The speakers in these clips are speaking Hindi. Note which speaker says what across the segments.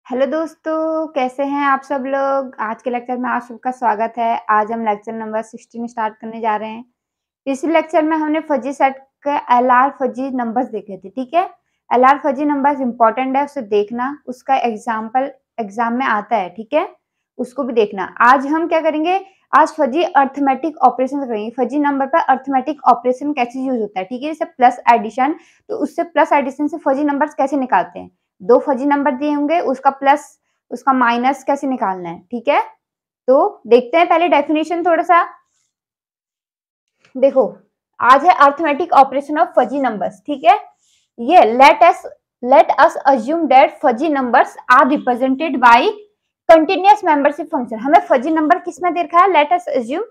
Speaker 1: हेलो दोस्तों, कैसे हैं आप सब लोग? आज के लेक्चर में आप सबका स्वागत है। आज हम लेक्चर नंबर 16 स्टार्ट करने जा रहे हैं। इस लेक्चर में हमने फजी सेट के एलआर फजी नंबर्स देखे थे, ठीक है। एलआर फजी नंबर्स इंपॉर्टेंट है, उसे देखना, उसका एग्जाम्पल एग्जाम में आता है, ठीक है, उसको भी देखना। आज हम क्या करेंगे, आज फजी अर्थमेटिक ऑपरेशन करेंगे। फजी नंबर पर अर्थमेटिक ऑपरेशन कैसे यूज होता है, ठीक है। जैसे प्लस एडिशन, तो उससे प्लस एडिशन से फजी नंबर्स कैसे निकालते हैं। दो फजी नंबर दिए होंगे, उसका प्लस उसका माइनस कैसे निकालना है, ठीक है। तो देखते हैं पहले डेफिनेशन थोड़ा सा। देखो, आज है arithmetic operation of fuzzy numbers, ठीक है। ये let us assume that fuzzy numbers are represented by continuous membership function. हमें फजी नंबर किसमें दे रखा है, let us assume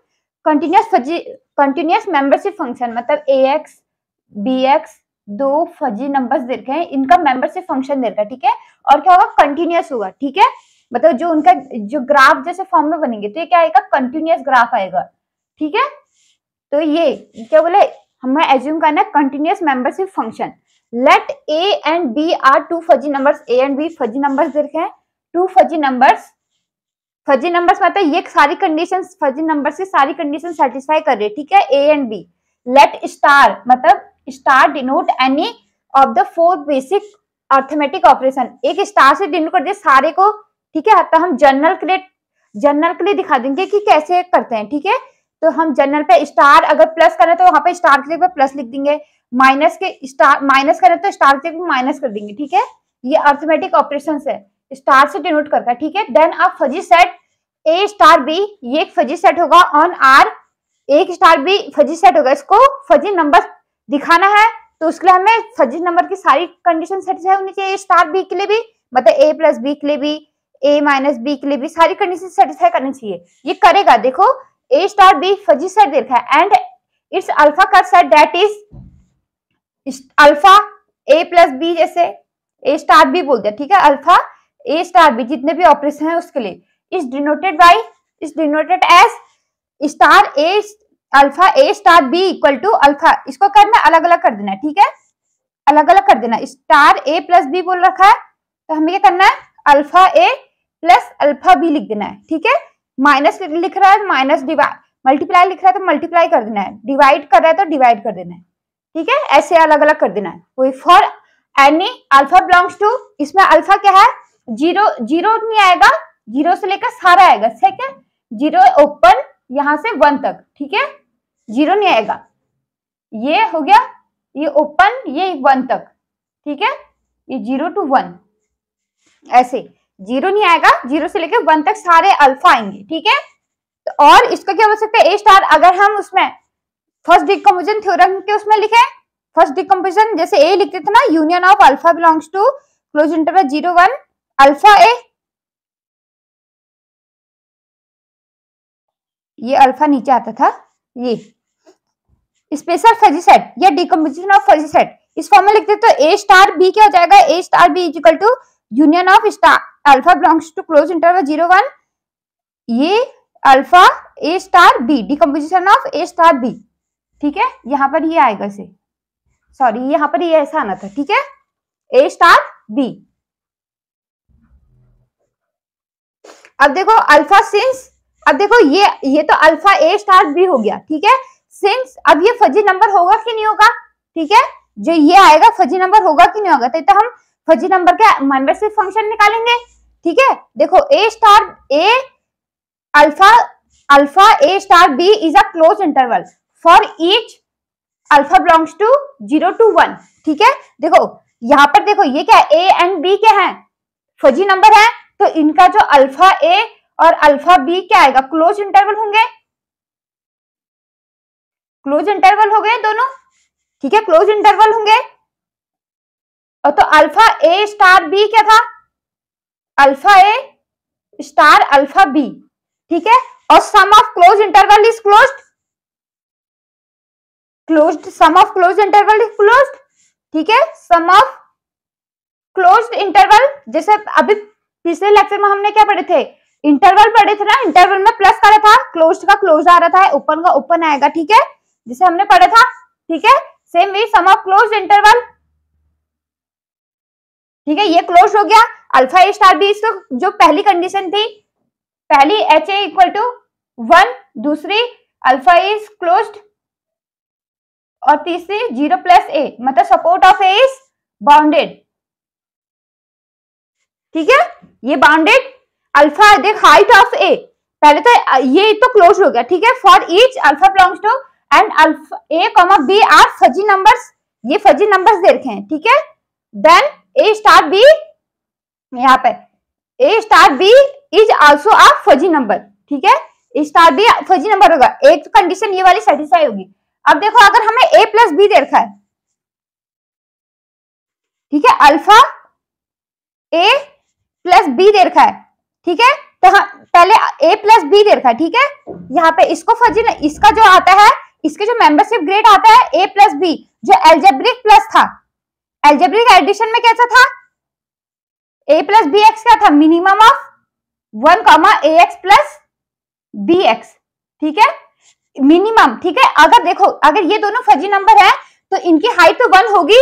Speaker 1: continuous membership function, मतलब ax bx दो फजी नंबर्स दे रखे हैं, इनका मेंबरशिप फंक्शन दे रखा है, ठीक है। और क्या होगा, कंटिन्यूअस होगा, ठीक है। मतलब जो उनका जो ग्राफ जैसे फॉर्म में बनेंगे, तो ये क्या आएगा, कंटिन्यूअस ग्राफ आएगा, ठीक है। तो ये क्या बोले, हमें एज्यूम करना है continuous membership function. Let A and B are two fuzzy numbers, A and B fuzzy numbers दे रखे हैं। टू फजी नंबर्स मतलब ये सारी कंडीशंस, फजी नंबर्स की सारी कंडीशन सेटिस्फाई कर रहे हैं, ठीक है, A and B. Let star, मतलब star denote any of the four basic arithmetic operation. एक स्टार से डिनोट कर दे सारे को, ठीक है। तो हम जनरल के लिए दिखा देंगे कि कैसे करते हैं, ठीक है। तो हम जनरल पे स्टार अगर प्लस करें तो वहां पे स्टार की जगह प्लस लिख देंगे, माइनस करें तो स्टार की जगह माइनस कर देंगे, ठीक है। ये अर्थमेटिक ऑपरेशन है, स्टार से डिनोट करता है, ठीक है। देन आप fuzzy set A star B, ये एक फजी सेट होगा ऑन आर, एक स्टार बी फजी सेट होगा। इसको फजी नंबर दिखाना है तो उसके लिए हमें फजी नंबर की सारी कंडीशन सेटिस्फाई होनी चाहिए। स्टार बी के लिए भी, मतलब ए प्लस बी के लिए भी, ए माइनस बी के लिए भी सारी कंडीशन सेटिस्फाई करनी चाहिए। ये करेगा, देखो A star B fuzzy set दे रखा है एंड इट्स अल्फा का set that is alpha A plus B, जैसे ए स्टार बी बोलते हैं, ठीक है। अल्फा ए स्टार बी जितने भी ऑपरेशन है उसके लिए is denoted as star A alpha A star B equal to alpha. इसको करना अलग अलग कर देना है, ठीक है, अलग अलग कर देना। स्टार ए प्लस बी बोल रखा है तो हमें क्या करना है, alpha A plus alpha B लिख देना है, ठीक है। माइनस लिख रहा है माइनस, डिवाइड मल्टीप्लाई लिख रहा है तो मल्टीप्लाई कर देना है, डिवाइड कर रहा है तो डिवाइड कर देना है, ठीक है। ऐसे अलग अलग कर देना है। कोई for any alpha belongs to, इसमें अल्फा क्या है, जीरो नहीं आएगा, जीरो से लेकर सारा आएगा, ठीक है। जीरो ओपन यहां से 1 तक, ठीक है, जीरो नहीं आएगा। ये हो गया, ये ओपन, ये 1 तक, ठीक है। ये 0 to 1 ऐसे, जीरो नहीं आएगा, जीरो से लेकर 1 तक सारे अल्फा आएंगे, ठीक है। तो और इसका क्या बोल सकते हैं, ए स्टार, अगर हम उसमें फर्स्ट डिकम्पोजिशन थ्योरम के उसमें लिखे, फर्स्ट डिकम्पोजिशन जैसे ए लिखते थे ना, union of alpha belongs to close interval 0 1 alpha A, ये अल्फा नीचे आता था, ये स्पेशल फजी सेट या डिकम्पोजिशन ऑफ फजी सेट इस फॉर्म में लिखते तो ए स्टार बी क्या हो जाएगा, A star B is equal to union of star alpha belongs to close interval 0 1, ये alpha A star B, decomposition of A star B, ठीक है। यहां पर ये आएगा, से सॉरी यहां पर ये ऐसा आना था, ठीक है, ए स्टार बी। अब देखो अल्फा सिंस, अब देखो ये तो अल्फा ए स्टार बी हो गया, ठीक है। सिंस अब ये फजी नंबर होगा कि नहीं होगा, ठीक है, जो ये आएगा फजी नंबर होगा कि नहीं होगा, तो हम फजी नंबर के मेंबरशिप फंक्शन निकालेंगे, ठीक है। देखो A star A alpha A star B is a closed interval for each alpha belongs to 0 to 1, ठीक है। देखो यहां पर देखो ये क्या है, ए एंड बी क्या है, फजी नंबर है, तो इनका जो अल्फा ए और अल्फा बी क्या आएगा, क्लोज इंटरवल होंगे, क्लोज इंटरवल हो गए दोनों, ठीक है, क्लोज इंटरवल होंगे। और तो अल्फा ए स्टार बी क्या था, alpha A star alpha B, ठीक है। और sum of closed interval is closed, sum of closed interval is closed, ठीक है। सम ऑफ क्लोज्ड इंटरवल, जैसे अभी पिछले लेक्चर में हमने क्या पढ़े थे, इंटरवल पढ़े थे ना, इंटरवल में प्लस करा था, क्लोज्ड का क्लोज आ रहा था, ओपन का ओपन आएगा, ठीक है, जिसे हमने पढ़ा था, ठीक है। Same way sum of closed interval ठीक है, ये क्लोज हो गया। अल्फा ए स्टार बी तो जो पहली कंडीशन थी, पहली एच ए इक्वल टू 1, दूसरी अल्फा इज क्लोज्ड, और तीसरी 0 प्लस ए, मतलब support of A is bounded. ठीक है, ये बाउंडेड। अल्फा देख हाइट ऑफ ए, पहले तो ये तो क्लोज हो गया। ठीक है, for each alpha belongs to and alpha A comma B are fuzzy numbers, ये फजी नंबर्स दे रखे हैं। ठीक है, देन ए स्टार बी, यहाँ पे A star B is also a fuzzy number. ठीक है, A star B fuzzy number होगा, एक कंडीशन ये वाली सेटिस्फाई होगी। अब देखो अगर हमें ए प्लस बी दे रखा है, ठीक है, अल्फा ए प्लस बी दे रखा है। ठीक है, तो हाँ पहले ए प्लस बी दे रखा है। ठीक है, यहाँ पे इसको फजी, इसका जो आता है, इसके जो मेंबरशिप ग्रेड आता है ए प्लस बी, जो एल्जेब्रिक प्लस था, एल्जेब्रिक एडिशन में कैसा था, ए प्लस बी एक्स क्या था, minimum of 1 comma A X plus B x. ठीक है, मिनिमम। ठीक है, अगर देखो अगर ये दोनों फजी नंबर है तो इनकी हाइट तो 1 होगी,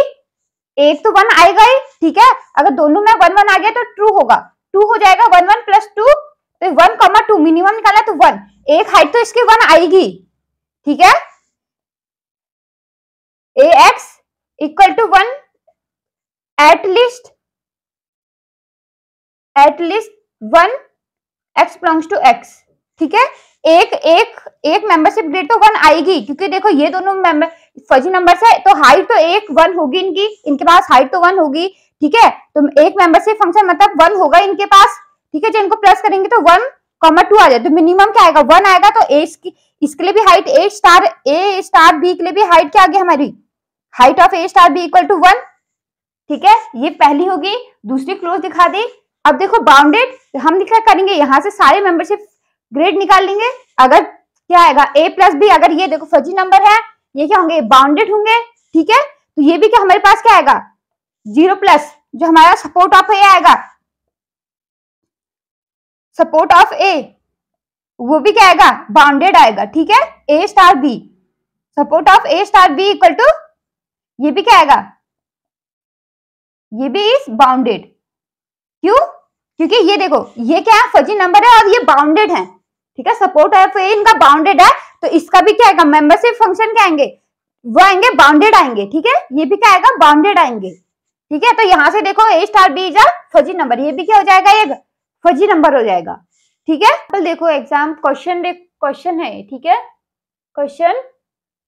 Speaker 1: एक तो 1 आएगा ही। ठीक है, अगर दोनों में 1 1 आ गया तो ट्रू होगा, 2 हो जाएगा, 1 1 प्लस 2, तो 1 कॉमा 2, मिनिमम निकाला तो 1, एक हाइट तो इसकी 1 आएगी। ठीक है, A X equal to 1 at least 1 X belongs to x. ठीक है, एक मेंबरशिप ग्रेड तो 1 आएगी, क्योंकि देखो ये दोनों मेंबर फजी नंबर्स है, तो हाइट तो 1 होगी इनके पास हाइट तो 1 होगी। ठीक है, तो एक मेंबरशिप फंक्शन मतलब 1 होगा इनके पास। ठीक है, जो इनको प्लस करेंगे तो 1 कॉमा 2 आ जाए, तो मिनिमम क्या आएगा, 1 आएगा। तो इसके लिए भी हाइट ए स्टार बी के लिए भी हाइट क्या आ गई हमारी, height of A star B equal to 1। ठीक है, ये पहली होगी, दूसरी क्लोज दिखा दी। अब देखो बाउंडेड, हम क्या करेंगे, यहाँ से सारे मेंबरशिप ग्रेड निकाल लेंगे। अगर क्या आएगा ए प्लस बी, अगर ये देखो फजी नंबर है, ये क्या होंगे, बाउंडेड होंगे। ठीक है, तो ये भी क्या हमारे पास क्या आएगा, 0 प्लस, जो हमारा सपोर्ट ऑफ ए आएगा, सपोर्ट ऑफ ए वो भी क्या आएगा, बाउंडेड आएगा। ठीक है, A star B, support of A star B equal to, ये भी क्या आएगा, ये भी इज बाउंडेड। क्यों, क्योंकि ये देखो ये क्या है, फजी नंबर है और ये बाउंडेड है। ठीक है, सपोर्ट ऑफ ए इनका बाउंडेड है, तो इसका भी क्या आएगा, मेंबरशिप फंक्शन क्या आएंगे, वो आएंगे बाउंडेड आएंगे। ठीक है, ये भी क्या आएगा, बाउंडेड आएंगे। ठीक है, तो यहां से देखो A star B is a fuzzy number, ये भी क्या हो जाएगा, ये फजी नंबर हो जाएगा। ठीक है, तो देखो एग्जाम क्वेश्चन है। ठीक है, क्वेश्चन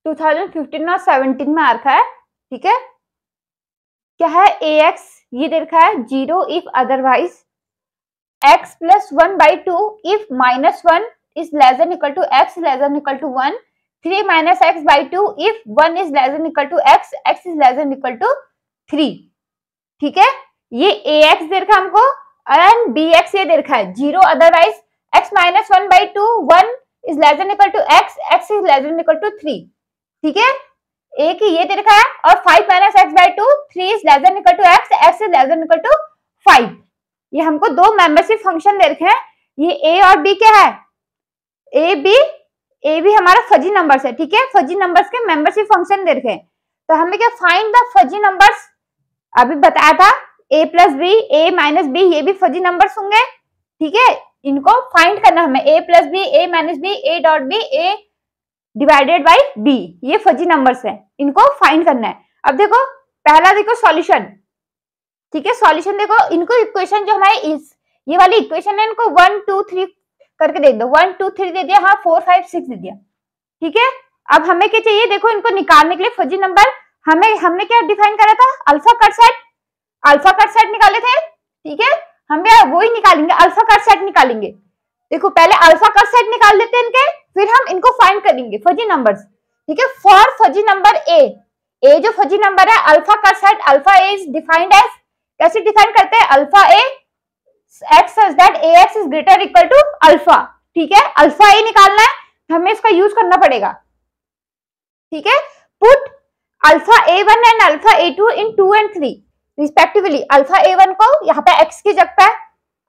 Speaker 1: 2015 और 17 में आ रखा है। ठीक है, क्या है, ए एक्स ये दे रखा है 0 if otherwise x plus 1 by 2 if -1 is less than equal to x less than equal to 1, 3 minus x by 2 if 1 is less than equal to x, x is less than equal to 3। ठीक है, ये ax दे रखा है हमको, एंड bx ये दे रखा है 0 otherwise x minus 1 by 2, 1 is less than equal to x, x is less than equal to 3। ठीक है, a की ये दे रखा है, और 5 minus x by 2, 3 is less than equal to x, x is less than equal to 5। ये हमको दो मेंबरशिप फंक्शन दे रखे हैं, ये ए और बी क्या है, ए बी हमारा फजी नंबर्स है। ठीक है, फजी नंबर्स के मेंबरशिप फंक्शन दे रखे हैं, तो हमें क्या फाइंड द फजी नंबर्स, अभी बताया था A plus B, A minus b, ये भी फजी नंबर्स होंगे। ठीक है, इनको फाइंड करना हमें, A plus B, A minus B, A dot B, A divided by B, ये फजी नंबर्स है, इनको फाइंड करना है। अब देखो पहला देखो सॉल्यूशन। ठीक है, सॉल्यूशन देखो, इनको इक्वेशन जो हमारे ये वाली इक्वेशन है, इनको 1 2 3 करके दे दो, 1 2 3 दे दिया, हाँ 4 5 6 दे दिया। ठीक है, अब हमें क्या चाहिए, देखो इनको निकालने के लिए फजी नंबर, हमने क्या डिफाइन करा था, अल्फा कट सेट निकाले थे। ठीक है, हम वो ही निकालेंगे, अल्फा कट सेट निकालेंगे। देखो पहले अल्फा कट सेट निकाल लेते हैं इनके, फिर हम इनको फाइंड करेंगे फजी नंबर्स। ठीक है, फॉर फजी नंबर ए जो फजी नंबर है, alpha cut set alpha A is defined as, कैसे डिफाइन करते हैं, alpha A X such that A X is greater equal to alpha. ठीक है, अल्फा ए निकालना है, हमें इसका यूज करना पड़ेगा। ठीक है, put alpha A1 and alpha A2 in 2 and 3 respectively. Alpha A1 को यहाँ पे x की जगह पे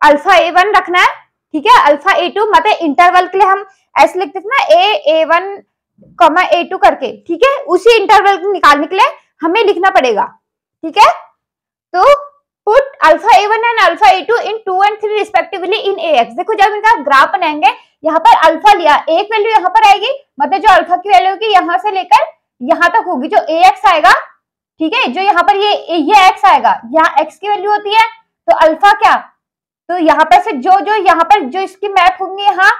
Speaker 1: अल्फा A1 रखना है। ठीक है, अल्फा A2 मतलब इंटरवल के लिए हम ऐसे लिखते थे ना, A1 A2 करके। ठीक है, उसी इंटरवल को निकालने के लिए हमें लिखना पड़ेगा। ठीक है, तो put alpha A1 and alpha A2 in 2 and 3 respectively in AX। देखो जब इनका ग्राफ बनाएंगे, यहाँ पर अल्फा लिया, एक वैल्यू यहाँ पर आएगी, मतलब जो अल्फा की वैल्यू होगी यहाँ से लेकर यहाँ तक होगी, जो AX आएगा, ठीक है, जो यहाँ पर ये X आएगा, यहाँ X की वैल्यू होती है, तो अल्फा क्या, तो यहाँ पर से जो यहाँ पर जो इसकी मैप होंगी यहाँ,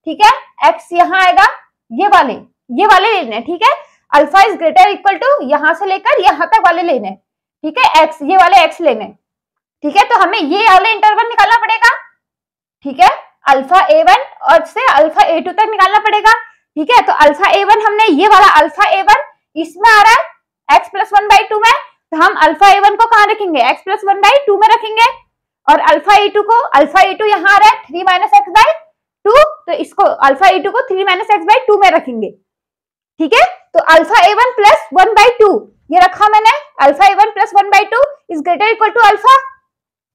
Speaker 1: ठीक है, X यहाँ आएगा, ये वाले लेने हैं, ठीक है, alpha is greater equal to यहाँ से लेकर यहाँ तक वाले लेने, ठीक है, X, ये वाले X लेने, ठीक है, तो हमें ये वाले इंटरवल निकालना पड़ेगा, ठीक है, अल्फा A1 और से अल्फा A2 तक निकालना पड़ेगा, ठीक है, तो अल्फा A1 हमने ये वाला अल्फा A1 इसमें आ रहा है x + 1/2 में, तो हम अल्फा A1 को कहाँ रखेंगे, x + 1/2 में रखेंगे, और अल्फा A2 को, अल्फा A2 यहाँ आ रहा है 3 - x/2, तो इसको अल्फा A2 को 3 - x/2 में रखेंगे, ठीक है, तो अल्फा A1 + 1/2 ये रखा मैंने, alpha A1 + 1/2 is greater equal to alpha,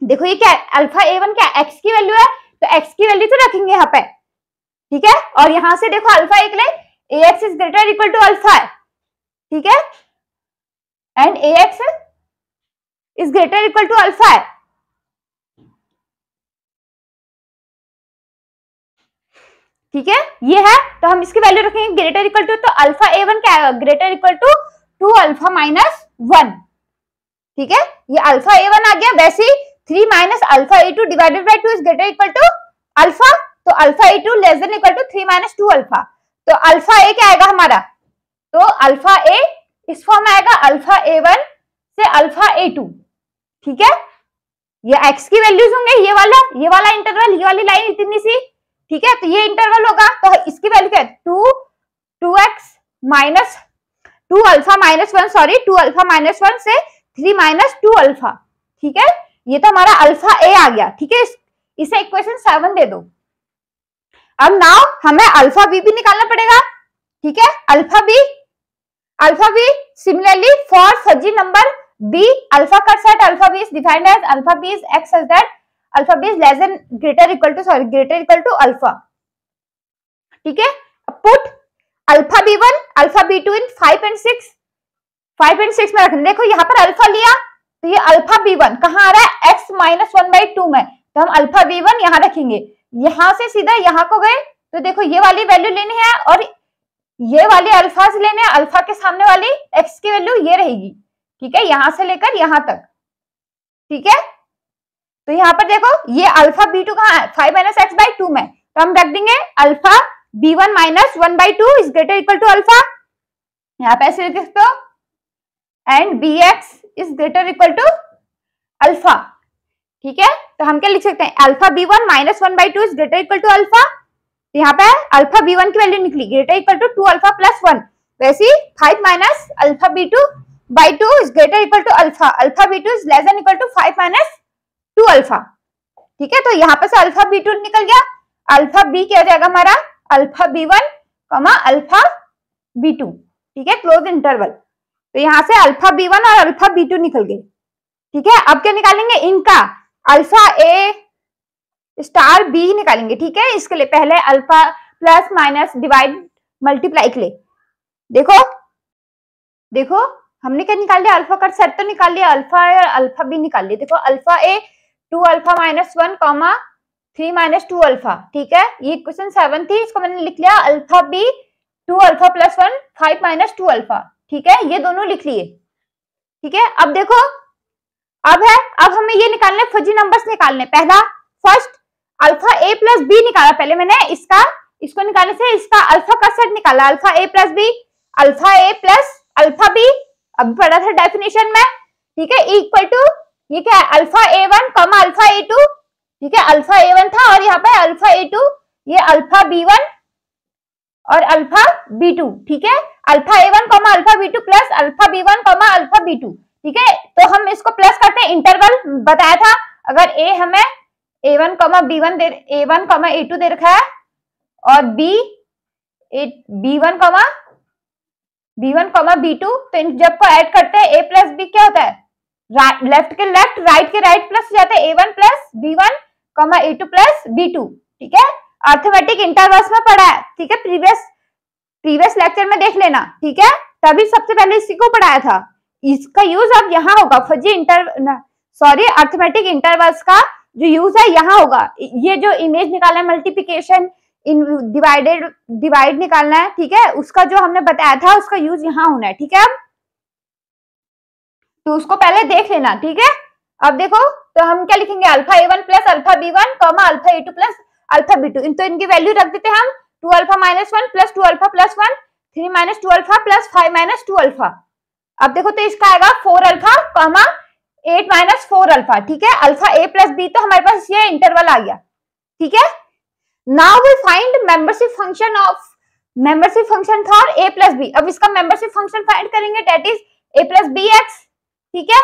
Speaker 1: देखो ये क्या है, अल्फा A1 क्या x की वैल्यू है, तो x की वैल्यू तो रखेंगे यहाँ पे, ठीक है, और यहां से देखो अल्फा एक ले, AX is greater equal to alpha है, ठीक है, and AX is greater equal to alpha है, ठीक है, ये है, तो हम इसकी वैल्यू रखेंगे ग्रेटर इक्वल टू, तो अल्फा A1 क्या है, ग्रेटर इक्वल टू 2 अल्फा - 1, ठीक है, ये अल्फा A1 आ गया, वैसे 3 - alpha A2 divided by 2 is greater equal to alpha, तो alpha A2 less than equal to 3 - 2 alpha, तो अल्फा A क्या आएगा हमारा, तो अल्फा A इस फॉर्म में आएगा, अल्फा A1 से अल्फा A2, ठीक है, ये x की वैल्यूज होंगे, ये वाला इंटरवल, ये वाली लाइन इतनी सी, ठीक है, तो ये इंटरवल होगा, तो इसकी वैल्यू क्या है, 2x - 2 अल्फा -1 सॉरी 2 अल्फा -1 से 3 - 2 अल्फा, ठीक है, ये तो हमारा अल्फा A आ गया, ठीक है, इसे इक्वेशन 7 दे दो। अब नाउ हमें अल्फा B भी निकालना पड़ेगा, ठीक है, alpha B similarly for fuzzy number B alpha का set alpha B is defined as alpha B is x such that alpha B is less than greater equal to alpha, ठीक है, put alpha B1 alpha B2 in 5 and 6 में रखना, देखो यहाँ पर अल्फा लिया, तो ये अल्फा B1 कहाँ आ रहा है, x - 1/2 में, तो हम अल्फा B1 यहाँ रखेंगे, यहां से सीधा यहाँ को गए, तो देखो ये वाली वैल्यू लेनी है और ये वाले अल्फाज लेने हैं, अल्फा के सामने वाली x की वैल्यू ये रहेगी, ठीक है, यहां से लेकर यहां तक, ठीक है, तो यहाँ पर देखो ये अल्फा B2 कहाँ है, 5 - x/2 में, तो हम रख देंगे alpha B1 - 1/2 is greater equal to alpha, यहाँ पे ऐसे लिख सकते हो, and BX is greater equal to alpha, ठीक है, तो हम क्या लिख सकते हैं, alpha B1 - 1/2 is greater equal to alpha, यहाँ पे अल्फा B1 की वैल्यू निकली ग्रेटर इक्वल टू 2 अल्फा + 1, वैसे 5 - alpha B2/2 is greater equal to alpha, alpha B2 is less than equal to 5 - 2 alpha, ठीक है, तो यहाँ पे से अल्फा B2 निकल गया, अल्फा B क्या हो जाएगा हमारा, अल्फा B1 अल्फा B2, ठीक है, क्लोज इंटरवल, तो यहाँ से अल्फा B1 और अल्फा B2 निकल गए, ठीक है, अब क्या निकालेंगे, इनका अल्फा A स्टार B निकालेंगे, ठीक है, इसके लिए पहले alpha plus minus divide multiply के लिए, देखो हमने क्या निकाल लिया, अल्फा का सेट तो निकाल लिया, अल्फा B निकाल लिया, देखो अल्फा A 2 अल्फा -1 3 - 2 अल्फा, ठीक है, ये क्वेश्चन 7 थी, इसको मैंने लिख लिया अल्फा B 2 अल्फा + 1 5 - 2 अल्फा, ठीक है, ये दोनों लिख लिए, ठीक है, अब देखो अब हमें ये निकालने, फजी नंबर्स निकालने, पहला फर्स्ट अल्फा A + B निकाला, पहले मैंने इसको निकालने से इसका अल्फा का सेट निकाला, alpha A + B, alpha A + alpha B, अब पढ़ा था डेफिनेशन में, ठीक है, इक्वल टू ये क्या है, अल्फा A1 अल्फा A2, ठीक है, अल्फा A1 था और यहाँ पे अल्फा A2, ये अल्फा B1 और अल्फा B2, ठीक है, alpha A1 alpha B2 plus alpha B1 alpha B2, ठीक है, तो हम इसको प्लस करते हैं, इंटरवल बताया था, अगर A हमें A1 B1 A1 A2 दे रखा है और B1 B2, तो इन जब को ऐड करते हैं A + B क्या होता है, लेफ्ट के लेफ्ट राइट के राइट प्लस हो जाता है, A1 + B1 A2 + B2, ठीक है, अर्थमेटिक इंटरवल्स में पढ़ा है, ठीक है, प्रीवियस लेक्चर में देख लेना, ठीक है, तभी सबसे पहले इसी को पढ़ाया था, इसका यूज अब यहाँ होगा, फजी सॉरी अर्थमेटिक इंटरवल्स का जो यूज है यहाँ होगा। ये जो इमेज निकालना है, मल्टीप्लिकेशन डिवाइड निकालना है, ठीक है, उसका जो हमने बताया था उसका यूज यहाँ होना है, ठीक है। तो उसको पहले देख लेना, ठीक है। अब देखो तो हम क्या लिखेंगे, alpha A1 plus alpha B1 comma alpha A2 plus alpha B2। तो इनकी वैल्यू रख देते हैं हम 2 alpha minus 1 plus 2 alpha plus 1, 3 minus 2 alpha plus 5 minus 2 alpha. अब देखो तो इसका आएगा 4 अल्फा कॉमा 8 माइनस 4 अल्फा, ठीक है। अल्फा A प्लस B तो हमारे पास ये इंटरवल आ गया, ठीक है। Now we find membership function for A plus B। अब इसका मेंबरशिप फंक्शन फाइंड करेंगे, that is A plus BX, ठीक है।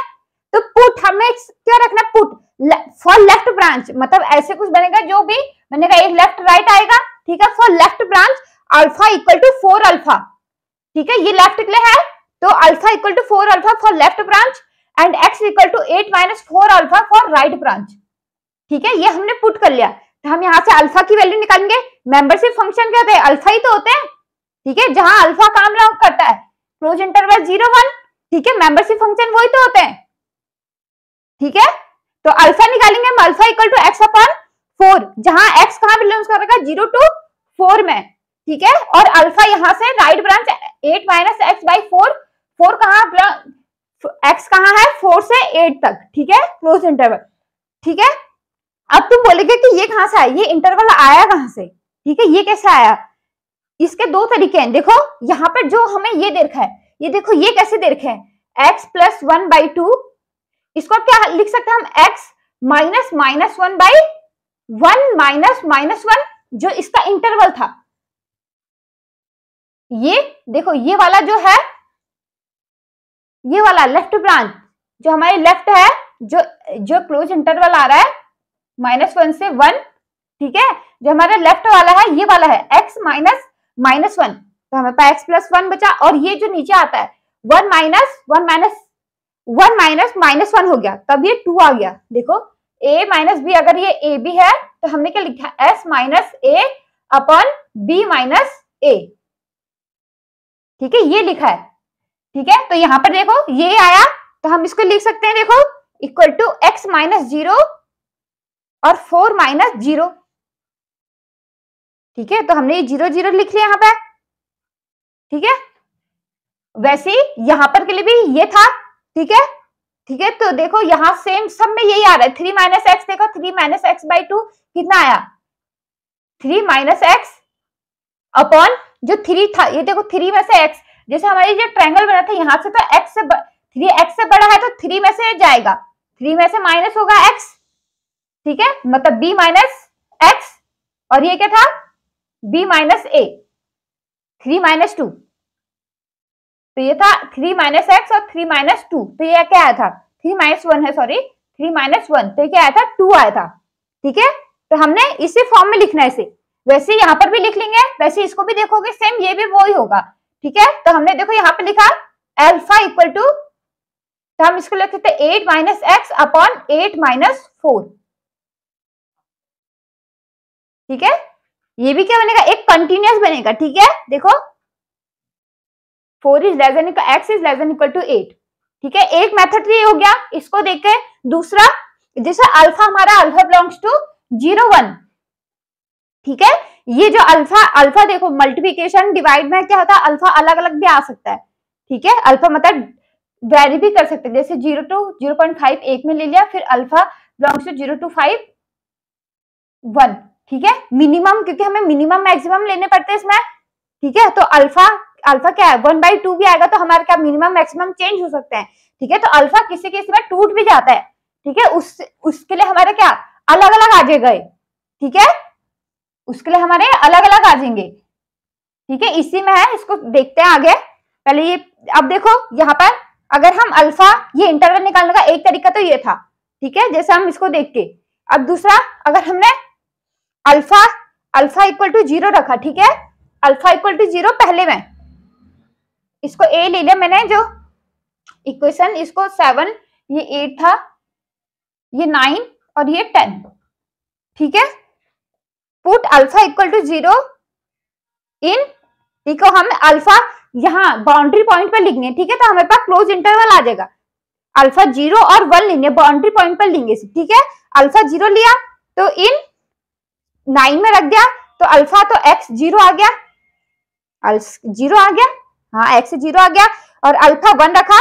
Speaker 1: तो पुट हमें क्या रखना, पुट फॉर लेफ्ट ब्रांच, मतलब ऐसे कुछ बनेगा, जो भी बनेगा एक लेफ्ट राइट आएगा, ठीक है। For left branch alpha equal to 4 alpha, ठीक है, ये लेफ्ट के लिए है, तो alpha equal to 4 alpha for left branch and X equal to 8 minus 4 alpha for right branch, ठीक है। ये हमने पुट कर लिया। तो हम यहाँ से अल्फा की वैल्यू निकालेंगे। मेंबरशिप फंक्शन क्या होते हैं, अल्फा ही तो होते हैं, ठीक है, जहां अल्फा काम करता है, क्लोज इंटरवल 0 1, ठीक है। मेंबरशिप फंक्शन वही तो होते हैं, ठीक है। तो अल्फा निकालेंगे हम, alpha equal to X upon 4, जहां एक्स कहां बिलोंग्स करेगा, 0 to 4 में, ठीक है। और अल्फा यहां से right branch 8 minus x by 4, 4 कहां, एक्स कहां है, 4 से 8 तक, ठीक है, क्लोज इंटरवल, ठीक है। अब तुम बोलेगे कि ये कहां से आया, ये इंटरवल आया कहां से, ठीक है, ये कैसे आया। इसके दो तरीके हैं। देखो यहाँ पर जो हमें ये दे रखा है, ये देखो ये कैसे दे रखे हैं, x प्लस 1 बाई 2, इसको क्या लिख सकते हैं हम, x minus minus 1 by 1 minus minus 1, जो इसका इंटरवल था। ये देखो ये वाला जो है, ये वाला लेफ्ट ब्रांच जो हमारे लेफ्ट है, जो क्लोज इंटरवल आ रहा है -1 से 1, ठीक है, जो हमारा लेफ्ट वाला है ये वाला है x माइनस माइनस 1, तो हमें पास x प्लस 1 बचा। और ये जो नीचे आता है 1 माइनस माइनस 1 हो गया, तब ये 2 आ गया। देखो a माइनस b, अगर ये a b है तो हमने क्या लिखा, s minus a upon b minus a, ठीक है, ये लिखा है, ठीक है। तो यहाँ पर देखो ये आया, तो हम इसको लिख सकते हैं, देखो इक्वल टू x माइनस 0 और 4 माइनस 0, ठीक है। तो हमने ये 0 0 लिख लिया यहाँ पे, ठीक है। वैसे ही यहाँ पर के लिए भी ये था, ठीक है, ठीक है। तो देखो यहाँ सेम सब में यही आ रहा है, 3 माइनस एक्स, देखो 3 माइनस एक्स बाई 2 कितना आया, 3 माइनस एक्स अपॉन जो 3 था, ये देखो 3 में से x, जैसे हमारी जो ट्रायंगल बना था यहाँ से, तो x से 3x से बड़ा है तो 3 में से जाएगा, 3 में से माइनस होगा x, ठीक है, मतलब b माइनस x, और ये क्या था, b माइनस a, 3 माइनस 2, तो ये था 3 माइनस एक्स और 3 माइनस 2, तो ये क्या आया था, 3 माइनस 1 है, सॉरी 3 माइनस 1, तो ये क्या आया था, 2 आया था, ठीक है। तो हमने इसी फॉर्म में लिखना है इसे, वैसे यहाँ पर भी लिख लेंगे, वैसे इसको भी देखोगे सेम ये भी वो ही होगा, ठीक है। तो हमने देखो यहाँ पे लिखा अल्फा इक्वल टू, तो हम इसको लिख सकते हैं 8 माइनस एक्स अपॉन 8 माइनस 4, ठीक है। ये भी क्या बनेगा, एक कंटिन्यूअस बनेगा, ठीक है। देखो 4 is less than equal, x is less than equal to 8, ठीक है। एक मेथड ये हो गया, इसको देख के दूसरा, जैसे अल्फा हमारा अल्फा बिलोंग्स टू 0 1, ठीक है। ये जो अल्फा देखो मल्टीप्लिकेशन डिवाइड में क्या होता है, अल्फा अलग अलग भी आ सकता है, ठीक है। अल्फा मतलब वेरी भी कर सकते हैं, जैसे 0 to 0.5 एक में ले लिया, फिर अल्फा बिलोंग्स टू 0 to 5 1, ठीक है। मिनिमम, क्योंकि हमें मिनिमम मैक्सिमम लेने पड़ते हैं इसमें, ठीक है। तो अल्फा क्या है, 1/2 भी आएगा, तो हमारे क्या मिनिमम मैक्सिमम चेंज हो सकते हैं, ठीक है। तो अल्फा किसी किसी में टूट भी जाता है, ठीक है, उसके लिए हमारे क्या अलग अलग आ जाएगा, ठीक है, उसके लिए हमारे अलग अलग आ जाएंगे, ठीक है। इसी में है, इसको देखते हैं आगे। पहले ये, अब देखो यहाँ पर अगर हम अल्फा, ये इंटरवल निकालने का एक तरीका तो ये था, ठीक है, जैसे हम इसको देख के। अब दूसरा, अगर हमने अल्फा इक्वल टू 0 रखा, ठीक है, अल्फा इक्वल टू 0 पहले में इसको a ले लिया मैंने, जो इक्वेशन, इसको 7, ये 8 था, ये 9 और ये 10, ठीक है। पुट अल्फा इक्वल टू 0 इन, ठीक है, हम अल्फा यहाँ बाउंड्री पॉइंट पे लिखने, ठीक है, तो हमारे पास क्लोज इंटरवल आ जाएगा, अल्फा 0 और 1 लेंगे, बाउंड्री पॉइंट पर लेंगे, ठीक है। अल्फा 0 लिया तो इन 9 में रख दिया, तो अल्फा तो x 0 आ गया, 0 आ गया, हाँ x 0 आ गया, और अल्फा 1 रखा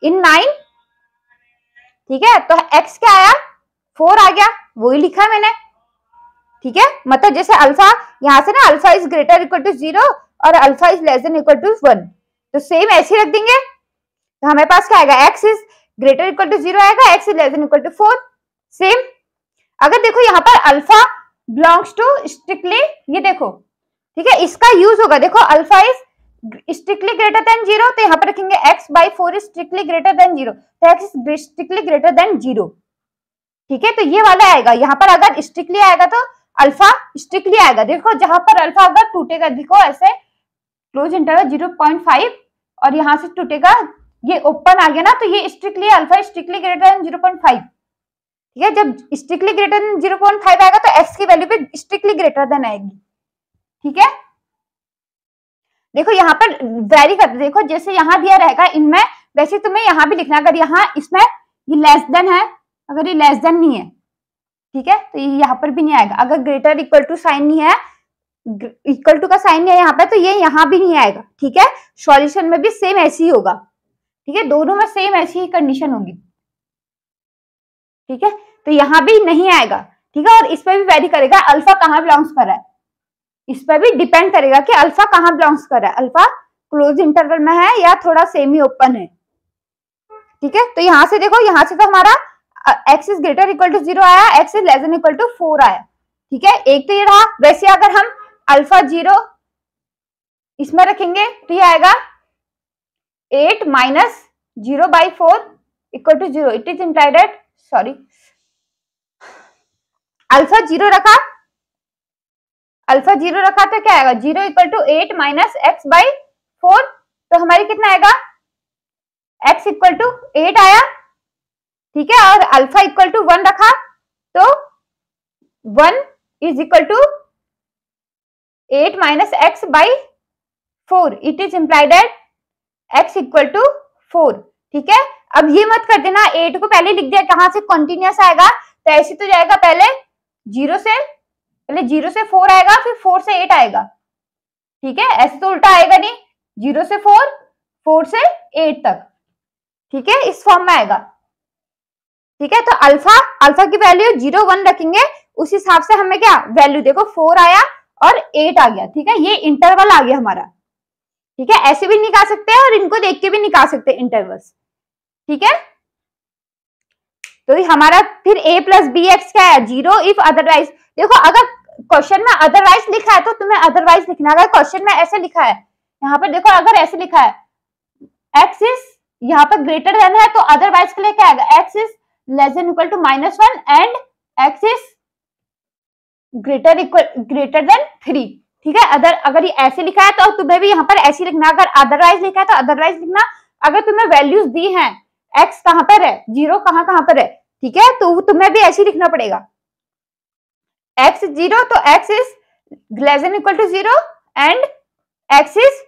Speaker 1: इन 9, ठीक है, तो x क्या आया 4 आ गया, वही लिखा है मैंने, ठीक है। मतलब जैसे अल्फा यहां से ना alpha is greater equal to 0 और alpha is less than equal to 1, तो सेम ऐसे ही रख देंगे, तो हमारे पास क्या आएगा x is greater equal to 0 आएगा, x is less than equal to 4, same. अगर देखो यहाँ पर अल्फा बिलोंग्स टू स्ट्रिक्टली, ये देखो, ठीक है, इसका यूज होगा, देखो alpha is strictly greater than 0, तो यहाँ पर रखेंगे x/4 is strictly greater than 0, तो x is strictly greater than 0, ठीक है। तो ये वाला आएगा, यहाँ पर अगर स्ट्रिक्टली आएगा तो अल्फा स्ट्रिक्टली आएगा, देखो जहां पर अल्फा अगर टूटेगा, देखो ऐसे क्लोज इंटरवल 0.5 और यहां से टूटेगा, ये ओपन आ गया ना, तो ये strictly alpha strictly greater than 0.5, ठीक है। जब स्ट्रिक्टली ग्रेटर देन 0.5 आएगा तो x की वैल्यू भी स्ट्रिक्टली ग्रेटर देन आएगी, ठीक है। देखो यहाँ पर वेरी करते, देखो जैसे यहाँ दिया रहेगा इनमें, वैसे तुम्हें यहाँ भी लिखना, अगर यहाँ इसमें ये लेस देन है, अगर ये लेस देन नहीं है, ठीक है, तो ये यहाँ पर भी नहीं आएगा, अगर ग्रेटर इक्वल टू साइन नहीं है, इक्वल टू का साइन नहीं है यहाँ पे, तो ये यहाँ भी नहीं आएगा, ठीक है। सॉल्यूशन में भी सेम ऐसी ही होगा, ठीक है, दोनों में सेम ऐसी ही कंडीशन होगी, ठीक है, तो यहाँ भी नहीं आएगा, ठीक है। और इस पर भी वेरी करेगा अल्फा कहाँ बिलोंग्स कर रहा है, इस पर भी डिपेंड करेगा कि अल्फा कहाँ बिलोंग्स कर रहा है, अल्फा क्लोज इंटरवल में है या थोड़ा सेमी ओपन है, ठीक है। तो यहाँ से देखो, यहाँ से तो हमारा x is greater equal to 0 आया, x is less than equal to 4 आया, ठीक है, एक तो ये रहा। वैसे अगर हम अल्फा 0 इसमें रखेंगे तो ये आएगा 8 minus 0/4 equal to 0, it is implied that, sorry, alpha 0 रखा, अल्फा 0 रखा तो क्या आएगा 0 इक्वल टू 8 माइनस x/4, तो हमारी कितना आएगा x इक्वल टू 8 आया, ठीक है। और अल्फा इक्वल टू 1 रखा तो 1 is equal to 8 minus x/4, it is implied that x equal to 4, ठीक है। अब ये मत कर देना 8 को पहले लिख दिया, कहां से कंटिन्यूअस आएगा, तो ऐसे तो जाएगा पहले 0 से 4 आएगा, फिर 4 से 8 आएगा, ठीक है, ऐसे तो उल्टा आएगा नहीं, 0 से 4, 4 से 8 तक, ठीक है, इस फॉर्म में आएगा, ठीक है। तो अल्फा की वैल्यू 0 1 रखेंगे, उस हिसाब से हमें क्या वैल्यू, देखो 4 आया और 8 आ गया, ठीक है, ये इंटरवल आ गया हमारा, ठीक है। ऐसे भी निकाल सकते हैं और इनको देख के भी निकाल सकते हैं इंटरवल्स, ठीक है। तो ये हमारा फिर a प्लस बी एक्स क्या है 0 इफ अदरवाइज, देखो अगर क्वेश्चन में अदरवाइज लिखा है तो तुम्हें अदरवाइज लिखना, अगर क्वेश्चन में ऐसे लिखा है, यहाँ पर देखो अगर ऐसे लिखा है x इज यहाँ पर ग्रेटर देन है, तो अदरवाइज के लिए क्या आएगा x is less than equal to -1 and x is greater than 3, ठीक है। अगर ये ऐसे लिखा है तो तुम्हें भी यहाँ पर ऐसे लिखना, अगर अदरवाइज लिखा है तो अदरवाइज लिखना। अगर तुम्हें वैल्यूज दी हैं x कहाँ पर है, 0 कहाँ पर है, ठीक है, तो तुम्हें भी ऐसे लिखना पड़ेगा, x 0 तो x is less than equal to 0 and x is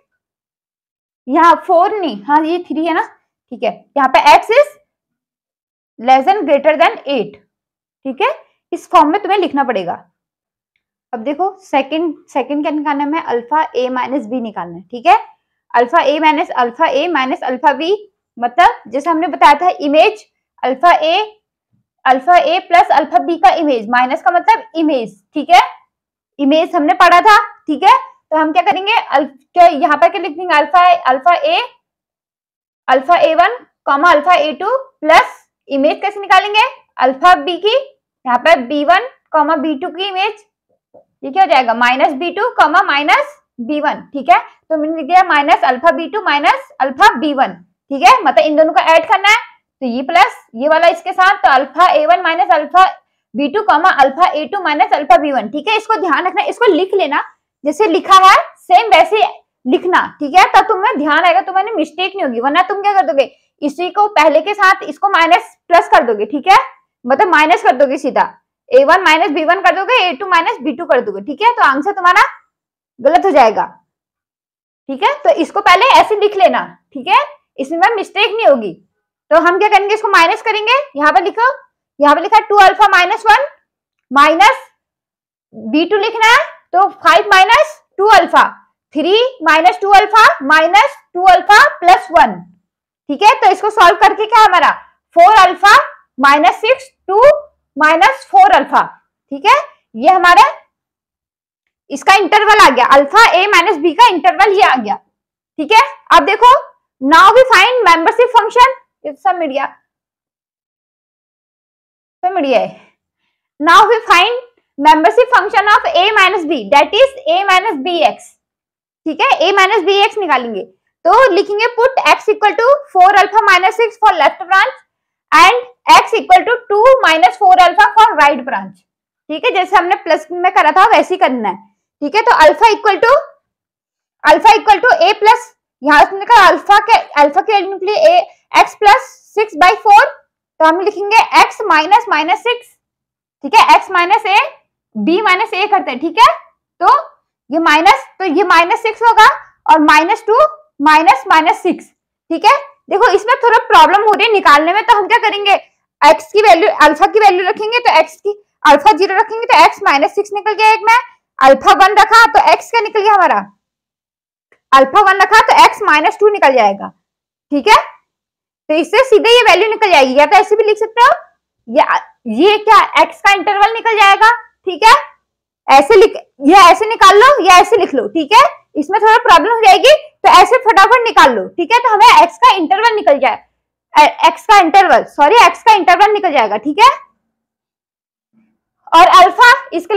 Speaker 1: यहाँ 4 नहीं, हाँ ये 3 है ना, ठीक है, यहाँ पे x is less than greater than 8, ठीक है, इस फॉर्म में तुम्हें लिखना पड़ेगा। अब देखो सेकंड क्या निकालना है, अल्फा a माइनस बी निकालना है, ठीक है। Alpha a minus alpha b, मतलब जैसे हमने बताया था image alpha a plus alpha b का इमेज, माइनस का मतलब इमेज, ठीक है, इमेज हमने पढ़ा था, ठीक है। तो हम क्या करेंगे, यहाँ पर क्या लिखेंगे, alpha a1 comma alpha a2 plus image कैसे निकालेंगे अल्फा b की, यहाँ पर b1 कॉमा b2 की इमेज, ये क्या हो जाएगा -b2 कॉमा -b1, ठीक है। तो मैंने लिख दिया minus alpha b2 minus alpha b1, ठीक है, मतलब इन दोनों को ऐड करना है, तो ये प्लस ये वाला इसके साथ, तो alpha a1 minus alpha b2 comma alpha a2 minus alpha b1, ठीक है। इसको ध्यान रखना, इसको लिख लेना जैसे लिखा है सेम वैसे लिखना, ठीक है, तब तुम्हें ध्यान आएगा, तुम्हें मिस्टेक नहीं होगी, वरना तुम क्या कर दोगे, इसी को पहले के साथ इसको माइनस प्लस कर दोगे, ठीक है, मतलब माइनस कर दोगे सीधा, a1 माइनस b1 कर दोगे, a2 माइनस b2 कर दोगे, ठीक है, तो आंसर तुम्हारा गलत हो जाएगा, ठीक है। तो इसको पहले ऐसे लिख लेना, ठीक है, इसमें मिस्टेक नहीं होगी, तो हम क्या करेंगे, इसको माइनस करेंगे, यहाँ पे लिखो, यहाँ पे लिखा 2 अल्फा माइनस 1 माइनस B2 लिखना है, तो 5 minus 2 alpha, 3 minus 2 alpha minus 2 alpha plus 1, ठीक है। तो इसको सॉल्व करके क्या हमारा 4 अल्फा माइनस 6 2 माइनस 4 अल्फा, ठीक है। ये हमारा इसका इंटरवल आ गया, अल्फा ए माइनस बी का इंटरवल ये आ गया, ठीक है। अब देखो, now we find membership function, सब मीडिया है, now we find membership function of a minus b, that is a minus B x, ठीक है। a माइनस बी एक्स निकालेंगे, तो लिखेंगे put x equal to 4 alpha minus 6 for left branch and x equal to 2 minus 4 alpha for right branch, ठीक है। जैसे हमने प्लस में करा था वैसे ही करना है, ठीक है। तो alpha equal to a plus, यहाँ से निकला अल्फा के वैल्यू निकली x प्लस 6/4, तो हम लिखेंगे x माइनस माइनस 6, ठीक है। x minus a b minus a करते हैं, ठीक है। तो ये माइनस 6 होगा और माइनस 2 माइनस माइनस 6, ठीक है। देखो इसमें थोड़ा प्रॉब्लम हो रही है निकालने में, तो हम क्या करेंगे, x की वैल्यू, अल्फा की वैल्यू रखेंगे, तो x की अल्फा 0 रखेंगे तो x माइनस 6 निकल गया, एक में अल्फा 1 रखा तो x क्या निकल गया हमारा, अल्फा 1 रखा तो x माइनस 2 निकल जाएगा, ठीक है। तो इससे सीधे ये वैल्यू निकल जाएगी, या तो ऐसे भी लिख सकते हो, या ये क्या x का इंटरवल निकल जाएगा, ठीक है। ऐसे निकाल लो या ऐसे लिख लो, ठीक है। इसमें थोड़ा प्रॉब्लम हो जाएगी, तो ऐसे फटाफट निकाल लो, ठीक है। तो हमें x का इंटरवल निकल जाए, x का इंटरवल निकल जाएगा, ठीक है। और अल्फा इसके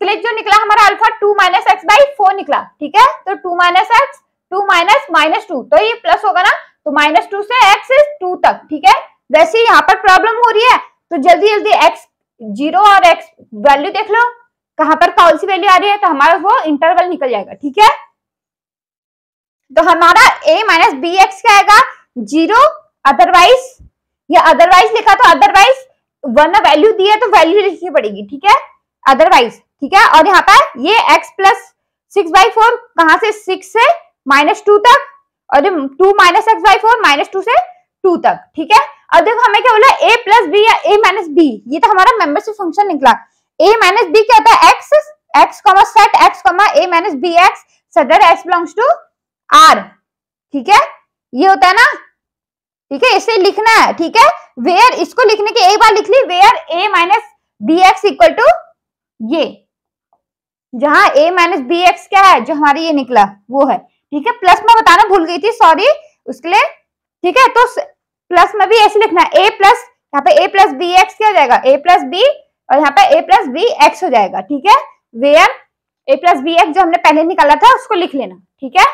Speaker 1: लिए जो निकला हमारा अल्फा 2 माइनस x/4 निकला, ठीक है। तो 2 माइनस x 2 माइनस माइनस 2, तो ये प्लस होगा ना, तो माइनस 2 से x is 2 तक, ठीक है। वैसे यहाँ पर प्रॉब्लम हो रही है, तो जल्दी जल्दी x 0 और x वैल्यू देख लो, कहां पर कौन सी वैल्यू आ रही है, तो हमारा वो इंटरवल निकल जाएगा, ठीक है। तो हमारा a माइनस बी एक्स क्या आएगा 0, अदरवाइज, या अदरवाइज लिखा तो अदरवाइज वरना वैल्यू दी है तो वैल्यू लिखनी पड़ेगी, ठीक है, अदरवाइज, ठीक है। और यहाँ पर ये x प्लस 6/4 कहां से 6 से माइनस 2 तक, और 2 माइनस x/4 माइनस 2 से 2 तक, ठीक है। अब देखो हमें क्या बोला, a प्लस बी या a माइनस बी, ये तो हमारा मेंबरशिप फंक्शन निकला। a माइनस बी क्या होता है, x comma set x comma a minus B x such that x belongs to r, ठीक है, ये होता है ना, ठीक है। इसे लिखना है, ठीक है। वेयर, इसको लिखने की एक बार लिख ली, where a minus B X equal to ये, जहां a माइनस बी एक्स क्या है, जो हमारी ये निकला वो है, ठीक है। प्लस में बताना भूल गई थी, सॉरी उसके लिए, ठीक है। तो प्लस में भी ऐसे लिखना है, a प्लस, यहाँ पे a प्लस बी एक्स क्या हो जाएगा, a प्लस बी, और यहाँ पे a प्लस बी एक्स हो जाएगा, ठीक है। Where a plus B x जो हमने पहले निकाला था उसको लिख लेना, ठीक है।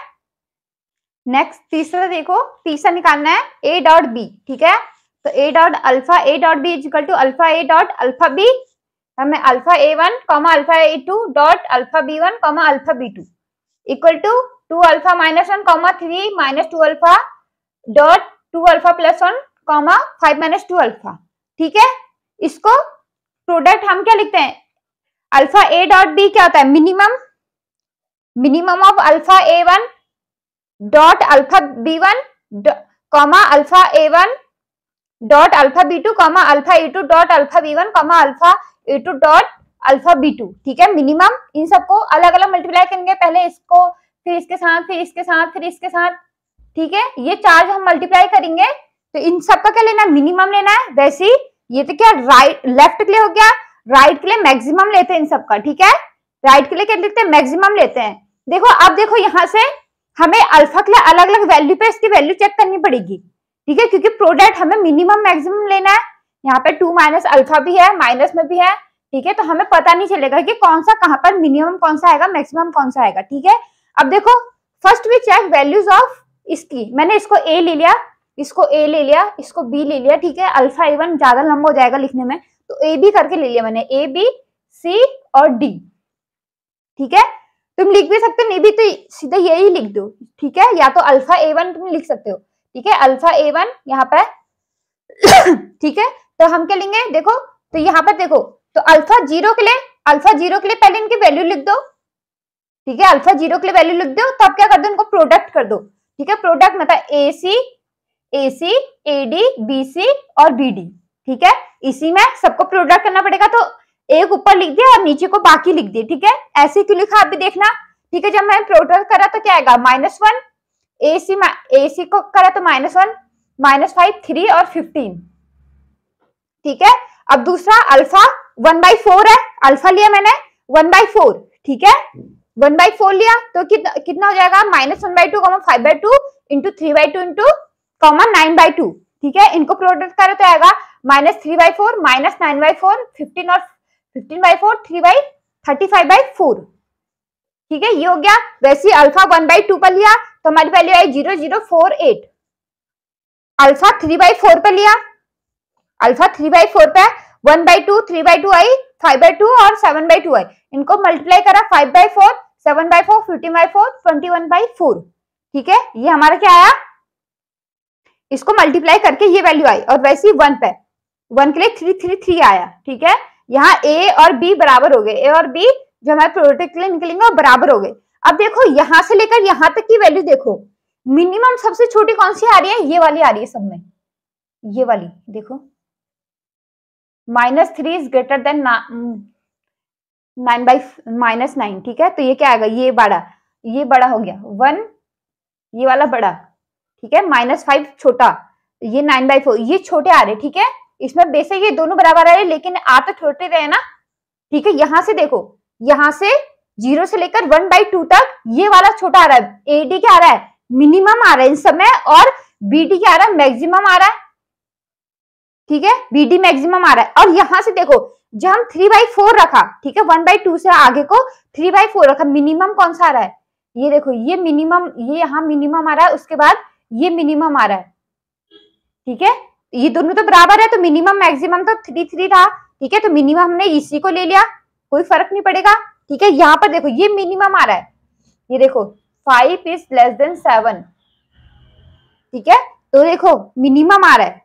Speaker 1: नेक्स्ट तीसरा देखो, तीसरा निकालना है a डॉट b, ठीक है। तो a dot b is equal to alpha a dot alpha b, हमें alpha a1 comma alpha a2 dot alpha b1 comma alpha b2 equal to 2 alpha minus 1 comma 3 minus 2 alpha dot 2 alpha plus 1 comma 5 minus 2 alpha, ठीक है। इसको प्रोडक्ट हम क्या लिखते हैं, अल्फा a डॉट b क्या होता है, minimum of alpha a1 dot alpha b1 comma alpha a1 dot alpha b2 comma alpha a2 dot alpha b1 comma alpha a2 dot alpha b2, ठीक है। मिनिमम इन सबको अलग अलग मल्टीप्लाई करेंगे, पहले इसको, फिर इसके साथ, फिर इसके साथ, फिर इसके साथ, ठीक है। ये चार हम मल्टीप्लाई करेंगे, तो इन सबका क्या लेना है, मिनिमम लेना है। वैसे ही ये तो क्या राइट लेफ्ट के लिए हो गया, राइट के लिए मैक्सिमम लेते हैं इन सबका, ठीक है। राइट के लिए क्या लेते हैं, मैक्सिमम लेते हैं। देखो अब देखो यहाँ से हमें अल्फा के लिए अलग अलग वैल्यू पे इसकी वैल्यू चेक करनी पड़ेगी, ठीक है, क्योंकि प्रोडक्ट हमें मिनिमम मैक्सिमम लेना है। यहाँ पे 2 माइनस अल्फा भी है, माइनस में भी है, ठीक है। तो हमें पता नहीं चलेगा कि कौन सा कहाँ पर मिनिमम कौन सा आएगा, मैक्सिमम कौन सा आएगा, ठीक है। अब देखो first we check values of इसकी, मैंने इसको a ले लिया, इसको a ले लिया, इसको b ले लिया, ठीक है। अल्फा a1 ज्यादा लंबा हो जाएगा लिखने में, तो a b करके ले लिया मैंने, a b c और d, ठीक है। तुम लिख भी सकते हो, नहीं भी तो सीधा यही लिख दो, ठीक है। या तो अल्फा a1 तुम लिख सकते हो, ठीक है, अल्फा a1 यहाँ पर ठीक है। तो हम क्या लेंगे, देखो तो यहाँ पर देखो, तो अल्फा 0 के लिए पहले इनकी वैल्यू लिख दो, ठीक है। अल्फा 0 के लिए वैल्यू लिख दो, तब क्या कर दो, इनको प्रोडक्ट कर दो, ठीक है। प्रोडक्ट मतलब AC, AD, BC और BD, ठीक है। इसी में सबको प्रोडक्ट करना पड़ेगा, तो एक ऊपर लिख दिया और नीचे को बाकी लिख दिए, ठीक है। ऐसे क्यों लिखा आप भी देखना, ठीक है। जब मैं प्रोडक्ट करा तो क्या आएगा, -1, AC को करा तो -1, -5, 3 और 15, ठीक है। अब दूसरा अल्फा 1/4 है, अल्फा लिया मैंने 1/4, ठीक है। 1/4 लिया तो कितना हो जाएगा, -1/2, 5/2 इंटू 3/2 इंटू 9/2, ठीक है। इनको प्रोडक्ट करें तो आएगा -3/4, -9/4, 15 और 15/4, 3/35/4, ठीक है। ये हो गया। वैसे अल्फा 1/2 पर लिया तो हमारी वैल्यू आई 0.048। अल्फा 3/4 पे लिया, अल्फा 3/4 पे 1/2, 3/2 आई, 5/2 और 7/2 आई। इनको मल्टीप्लाई करा 5/4, 7/4, 15/4, 21/4, ठीक है। ये हमारा क्या आया, इसको मल्टीप्लाई करके ये वैल्यू आई। और वैसे ही 1 पे 1 के लिए 333 आया, ठीक है। यहाँ ए और बी बराबर हो गए, ए और बी जो हमारे प्रोडक्ट के लिए निकलेंगे वो बराबर हो गए। अब देखो यहां से लेकर यहां तक की वैल्यू देखो, मिनिमम सबसे छोटी कौन सी आ रही है, ये वाली आ रही है सब में, ये वाली देखो, -3 इज ग्रेटर देन 9, ठीक है। तो ये क्या आएगा, ये बड़ा हो गया 1, ये वाला बड़ा, ठीक है। -5 छोटा, ये 9/4, ये छोटे आ रहे, ठीक है। इसमें बेसिक ये दोनों बराबर आ रहे, लेकिन आ तो छोटे रहे ना, ठीक है। यहां से देखो, यहां से 0 से लेकर 1/2 तक ये वाला छोटा आ रहा है, AD क्या आ रहा है, मिनिमम आ रहा है इन सब में, और BD क्या आ रहा है, मैक्सिमम आ रहा है, ठीक है। BD मैक्सिमम आ रहा है। और यहां से देखो, जब हम 3/4 रखा, ठीक है, 1/2 से आगे को 3/4 रखा, मिनिमम कौन सा आ रहा है, ये देखो, ये मिनिमम, ये यहाँ मिनिमम आ रहा है, उसके बाद ये मिनिमम आ रहा है, ठीक है। ये दोनों तो बराबर है, तो मिनिमम मैक्सिमम तो 3 रहा, ठीक है। तो मिनिमम हमने इसी को ले लिया, कोई फर्क नहीं पड़ेगा, ठीक है। यहाँ पर देखो ये मिनिमम आ रहा है, ये देखो 5 इज लेस देन 7, ठीक है। तो देखो मिनिमम आ रहा है,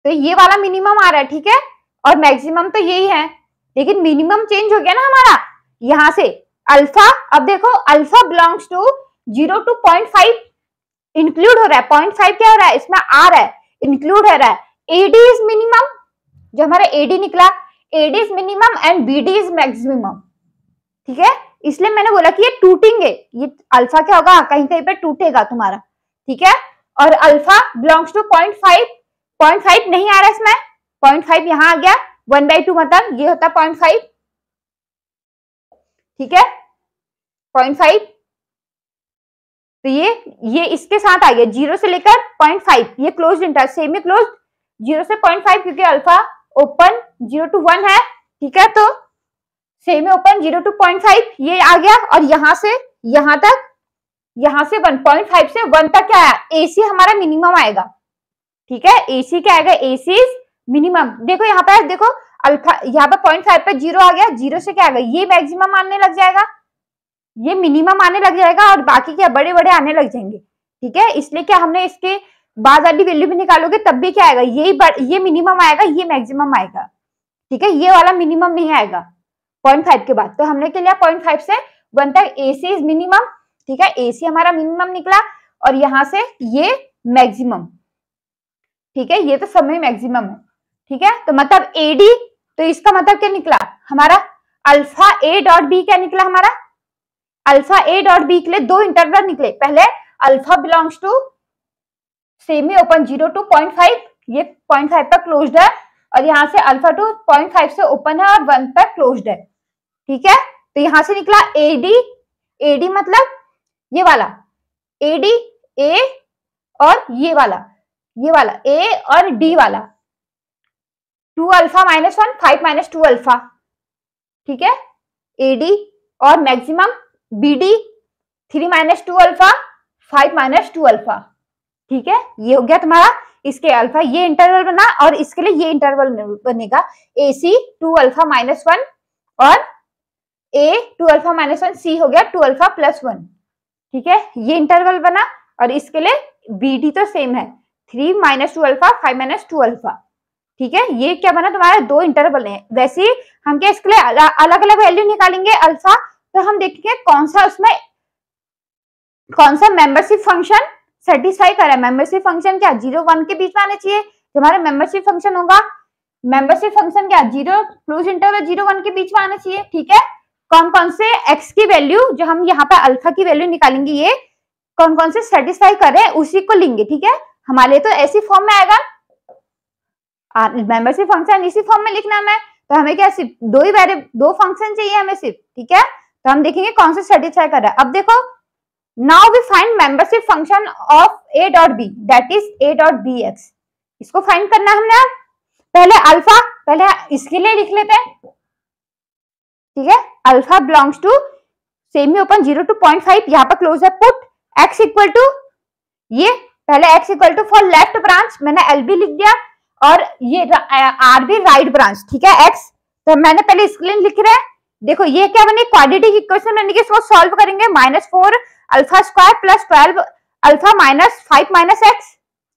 Speaker 1: तो ये वाला मिनिमम आ रहा है, ठीक है। और मैक्सिमम तो यही है, लेकिन मिनिमम चेंज हो गया ना हमारा यहां से। अल्फा, अब देखो alpha belongs to 0 to 0.5 include हो रहा है, 0.5 क्या हो रहा है, इसमें आ रहा है, इंक्लूड हो रहा है। AD इज मिनिमम, जो हमारा AD निकला, AD is minimum and BD is maximum, ठीक है। इसलिए मैंने बोला कि ये टूटेंगे, ये अल्फा क्या होगा, कहीं कहीं पे टूटेगा तुम्हारा, ठीक है। और अल्फा बिलोंग्स टू 0.5 नहीं आ रहा है इसमें, 0.5 यहां आ गया, 1/2 मतलब ये होता है 0.5, ठीक है, 0.5। तो ये इसके साथ आ गया, 0 से लेकर 0.5, ये क्लोज्ड इंटरवल, सेमी क्लोज्ड 0 से 0.5, क्योंकि अल्फा ओपन 0 to 1 है, ठीक है। तो सेमी ओपन 0 to 0.5 ये आ गया। और यहां से यहां तक, यहां से 1.5 से 1 तक क्या आया, AC हमारा मिनिमम आएगा, ठीक है। AC क्या आएगा, AC इज मिनिमम। देखो यहाँ पे, देखो अल्फा यहाँ पे 0.5 पे 0 आ गया, 0 से क्या आएगा, ये मैक्सिमम आने लग जाएगा, ये मिनिमम आने लग जाएगा, और बाकी क्या बड़े बड़े आने लग जाएंगे, ठीक है। इसलिए क्या हमने इसके बाद वाली वैल्यू भी निकालोगे तब भी क्या आएगा, ये मिनिमम आएगा, ये मैक्सिमम आएगा, ठीक है। ये वाला मिनिमम नहीं आएगा 0.5 के बाद। तो हमने क्या लिया, 0.5 से 1 तक AC इज मिनिमम, ठीक है। AC हमारा मिनिमम निकला, और यहां से ये मैक्सिमम, ठीक है। ये तो सब में मैक्सिमम है, ठीक है। तो मतलब AD, तो इसका मतलब क्या निकला हमारा, अल्फा A डॉट B क्या निकला हमारा, अल्फा A डॉट B के लिए 2 इंटरवल निकले। पहले alpha belongs to semi open 0 to 0.5, ये 0.5 पर क्लोज्ड है, और यहां से अल्फा टू 0.5 से ओपन है और 1 पर क्लोज्ड है, ठीक है। तो यहां से निकला AD मतलब ये वाला AD, A और ये वाला A और D वाला, 2 अल्फा -1, 5 - 2 अल्फा, ठीक है। AD और मैक्सिमम BD 3 - 2 अल्फा, 5 - 2 अल्फा, ठीक है। ये हो गया तुम्हारा इसके अल्फा, ये इंटरवल बना, और इसके लिए ये इंटरवल बनेगा AC 2 अल्फा -1 और A 2 अल्फा -1, C हो गया 2 अल्फा +1, ठीक है। ये इंटरवल बना, और इसके लिए BD तो सेम है, 3 - 2 अल्फा, 5 - 2 अल्फा, ठीक है। ये क्या बना तुम्हारा, 2 इंटरवल है। वैसे ही हम क्या इसके लिए अलग अलग वैल्यू निकालेंगे अल्फा, तो हम देखेंगे कौन सा उसमें, कौन सा मेंबरशिप फंक्शन सेटिस्फाई कर रहा है। मेंबरशिप फंक्शन क्या 0 1 के बीच में आना चाहिए। जो हमारा मेंबरशिप फंक्शन होगा, मेंबरशिप फंक्शन क्या 0 क्लोज इंटरवल 0 1 के बीच में आना चाहिए। ठीक है, कौन कौन से एक्स की वैल्यू जो हम यहाँ पे अल्फा की वैल्यू निकालेंगे, ये कौन कौन से सेटिस्फाई कर रहे हैं उसी को लेंगे। ठीक है, हमारे तो ऐसी फॉर्म में आएगा, मेंबरशिप फंक्शन इसी फॉर्म में लिखना है। तो हमें क्या सिर्फ दो फंक्शन चाहिए हमें सिर्फ। ठीक है, तो हम देखेंगे कौन से सेटिस्फाई कर रहा है। अब देखो, now we find membership function of a dot b, that is a dot b x. इसको फाइंड करना है हमने। पहले अल्फा, पहले इसके लिए लिख लेते हैं। ठीक है, alpha belongs to semi open 0 to 0.5, यहाँ पर क्लोज है। पुट x इक्वल टू, ये पहले x equal to for left branch मैंने LB लिख दिया, और ये RB राइट ब्रांच। ठीक है, x तो मैंने पहले इसके लिए लिख रहा है। देखो ये क्या बनी, क्वाड्रेटिक इक्वेशन बनेगी, इसको सॉल्व करेंगे। -4 alpha square plus 12 alpha minus 5 minus x.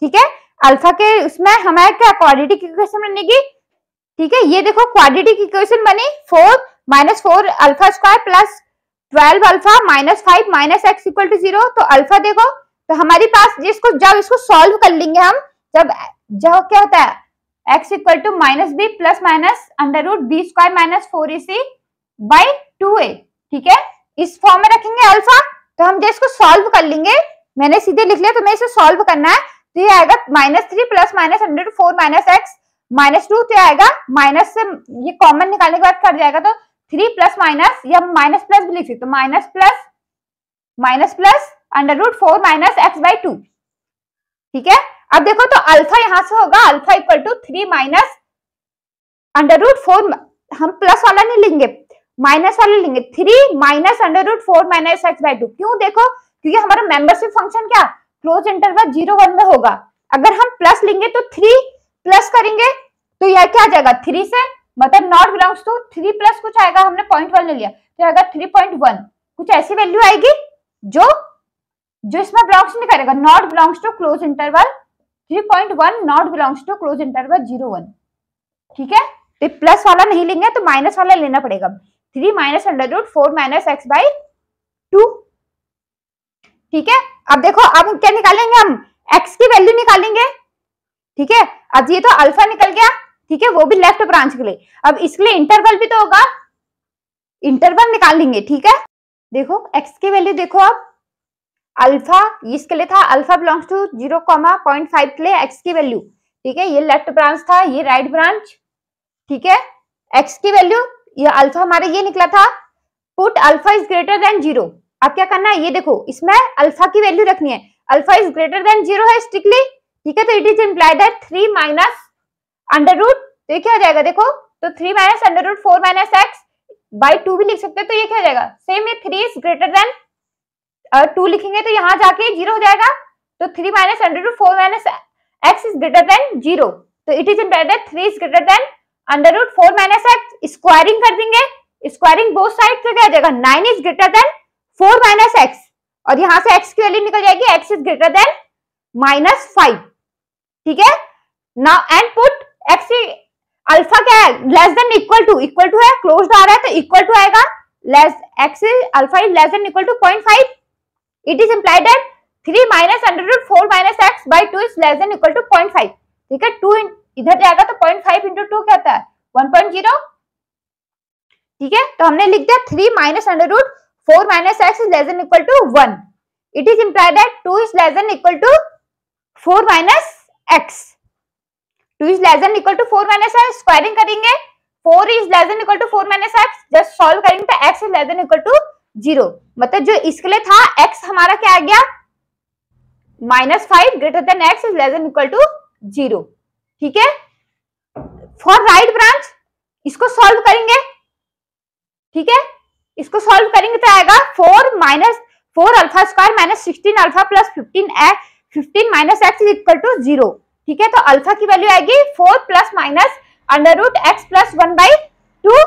Speaker 1: ठीक है, अल्फा के उसमें हमारे क्या क्वाड्रेटिक इक्वेशन बनेगी। ठीक है, ये देखो क्वाड्रेटिक इक्वेशन बनी 4 -4 alpha square plus 12 alpha minus 5 minus x equal to 0। तो अल्फा देखो, तो हमारे पास जिसको जब इसको सॉल्व कर लेंगे हम, जब क्या होता है x equal to -b plus minus under root b square minus 4ac by 2a। ठीक है, इस फॉर्म में रखेंगे अल्फा। तो हम जब इसको सॉल्व कर लेंगे, मैंने सीधे लिख लिया, तो मैं इसे सॉल्व करना है। तो ये आएगा -3 plus minus under root 4 minus x -2, तो आएगा माइनस से ये कॉमन निकालने के बाद कट जाएगा, तो 3 प्लस माइनस, या माइनस प्लस भी लिख सकते, तो minus plus under root 4 minus x by 2। ठीक है, अब देखो तो अल्फा यहां से होगा alpha equal to 3 minus under root 4, हम प्लस वाला नहीं लेंगे, माइनस वाला लेंगे। 3 minus under root 4 minus x by 2। क्यों, देखो क्योंकि हमारा मेंबरशिप फंक्शन क्या क्लोज इंटरवल 0 1 में होगा। अगर हम प्लस लेंगे तो 3 प्लस करेंगे, तो यह क्या आ जाएगा 3 से, मतलब नॉट बिलोंग्स टू 3 प्लस कुछ आएगा, हमने 0.1 ले लिया, तो आएगा 3.1। कुछ ऐसी वैल्यू आएगी जो इसमें बिलोंग्स नहीं करेगा, not belongs to close interval 3.1, not belongs to close interval 0 1। ठीक है, तो प्लस वाला नहीं लेंगे तो माइनस वाला लेना पड़ेगा। 3 minus under root 4 minus x by 2। ठीक है, अब देखो अब क्या निकालेंगे हम, x की वैल्यू निकालेंगे। ठीक है, अब ये तो अल्फा निकल गया। ठीक है, वो भी लेफ्ट ब्रांच के लिए। अब इसके लिए इंटरवल भी तो होगा, इंटरवल निकाल लेंगे। ठीक है, देखो x की वैल्यू देखो, अब अल्फा इसके लिए था अल्फा बिलोंग्स टू 0,5 के लिए x की वैल्यू। ठीक है, ये लेफ्ट ब्रांच था, ये राइट ब्रांच। ठीक है, x की वैल्यू ये अल्फा हमारा ये निकला था। Put alpha is greater than 0। अब क्या करना है, ये देखो इसमें अल्फा की वैल्यू रखनी है, अल्फा इज ग्रेटर देन 0 है स्ट्रिक्टली। ठीक है, तो it is implied that 3 minus under root, तो ये क्या हो जाएगा देखो, तो 3 minus under root 4 minus x by 2 भी लिख सकते हैं, तो ये क्या हो जाएगा सेम है, 3 इज ग्रेटर देन 2 लिखेंगे तो यहाँ जाके 0 हो जाएगा, तो 3 minus under root 4 minus x is greater than 0, तो it is implied that 3 is greater than under root 4 minus x. Squaring कर देंगे, स्क्वायरिंग बोथ साइड, तो क्या हो जाएगा 9 is greater then 4 minus x, और यहाँ से x की वैल्यू निकल जाएगी, x इज ग्रेटर देन -5। ठीक है, now and put x alpha क्या है लेस देन इक्वल टू है, क्लोज्ड आ रहा है तो इक्वल टू आएगा, less x alpha is less than equal to 0.5। It is implied that 3 minus under root 4 minus x by 2 is less than equal to 0.5। ठीक है, 2 इधर जाएगा तो 0.5 इंटू 2 क्या होता है 1.0। ठीक है, तो हमने लिख दिया 3 minus under root 4 minus x is less than equal to 1. It is implied that 2 is less than equal to 4 minus x. 2 is less than equal to 4 minus x. Squaring करेंगे, 4 is less than equal to 4 minus x. Just solve करेंगे तो x is less than equal to 0. मतलब जो इसके लिए था x हमारा क्या आ गया -5 greater than x is less than equal to 0. ठीक है, फॉर राइट ब्रांच इसको सॉल्व करेंगे। ठीक है, इसको सॉल्व करेंगे तो आएगा 4 alpha square minus 16 alpha plus 15 minus x is equal to 0। ठीक है, तो अल्फा की वैल्यू आएगी 4 plus minus under root x plus 1/2।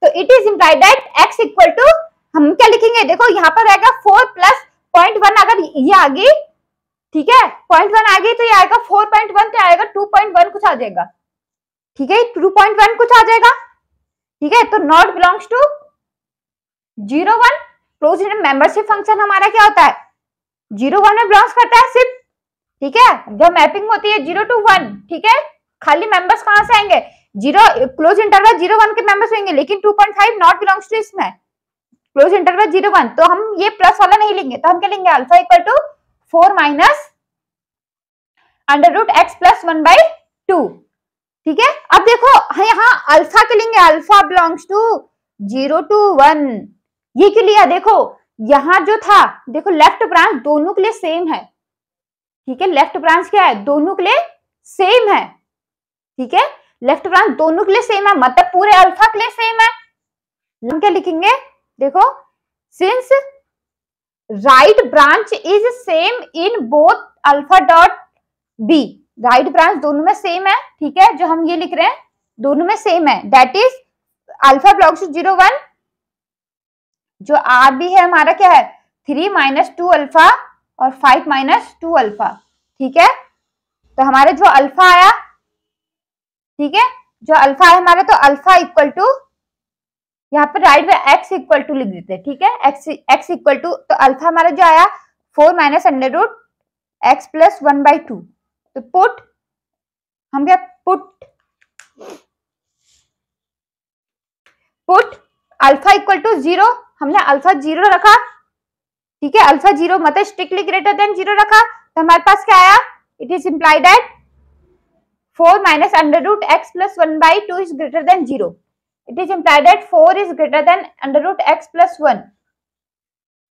Speaker 1: तो it is implied that x equal to, हम क्या लिखेंगे देखो यहाँ पर आएगा 4 प्लस 0.1, अगर ये आ गई, ठीक है 0.1 आ गई तो ये आएगा 4.1, तो आएगा 2.1 कुछ आ जाएगा। ठीक है, 2.1 कुछ आ जाएगा। ठीक है, तो not belongs to 0 1। Close membership function हमारा क्या होता है 0 1 में बिलोंग्स करता है सिर्फ, ठीक है, जब मैपिंग होती है 0 to 1, ठीक है, खाली मेंबर्स कहां से आएंगे, 0 क्लोज इंटरवल 0 1 के मेंबर्स होंगे, लेकिन 2.5 नॉट बिलोंग्स टू इसमें क्लोज इंटरवल 0 1, तो हम ये प्लस वाला नहीं लेंगे, तो हम क्या लेंगे, alpha equal to 4 minus under root x plus 1/2, ठीक है। अब देखो यहाँ अल्फा के लेंगे, अल्फा बिलोंग्स टू 0 to 1, ये क्यों लिया, देखो यहाँ जो था, देखो लेफ्ट ब्रांच दोनों के लिए सेम है, ठीक है, लेफ्ट ब्रांच क्या है, दोनों के लिए सेम है, ठीक है, लेफ्ट ब्रांच दोनों के लिए सेम है, मतलब पूरे अल्फा के लिए सेम है। हम क्या लिखेंगे, देखो since right branch is same in both alpha dot b, right branch दोनों में सेम है, ठीक है, जो हम ये लिख रहे हैं दोनों में सेम है, that is alpha belongs to 0 1, जो आर बी है हमारा क्या है 3 माइनस 2 अल्फा और 5 माइनस 2 अल्फा, ठीक है। तो हमारे जो अल्फा आया, ठीक है, जो अल्फा है हमारे, तो अल्फा इक्वल टू, यहाँ पर राइट में एक्स इक्वल टू लिख देते हैं, ठीक है, एक्स इक्वल टू, तो अल्फा हमारा जो आया 4 minus under root x plus 1/2, तो पुट, हम क्या पुट अल्फा इक्वल टू 0, हमने अल्फा 0 रखा, ठीक है, अल्फा 0 मतलब स्ट्रिक्टली ग्रेटर देन 0 रखा, तो हमारे पास क्या आया, it is implied that 4 minus under root x plus 1/2 is greater than 0, it is implied that 4 is greater than under root x plus 1,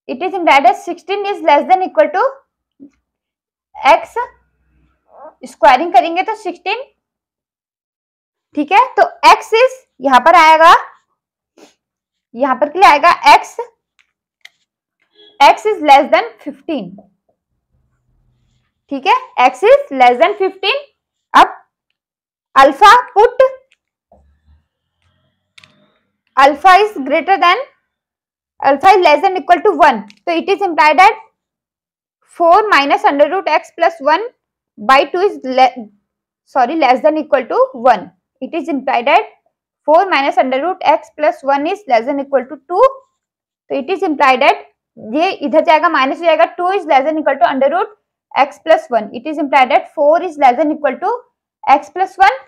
Speaker 1: it is implied that 16 is less than equal to x, squaring करेंगे तो 16, ठीक है, तो x इज यहां पर आएगा, यहां पर क्या आएगा x इज लेस देन 15, ठीक है, x इज लेस देन 15। अब alpha put alpha is greater than, alpha is less than equal to 1, तो it is implied that 4 minus under root x plus 1/2 is less than equal to 1, it is implied that 4 minus under root x plus 1 is less than equal to 2, तो इट इज इम्प्लाइड दैट, ये इधर जाएगा माइनस हो जाएगा, 2 is less than equal to under root x plus 1, it is implied that 4 is less than equal to x plus 1,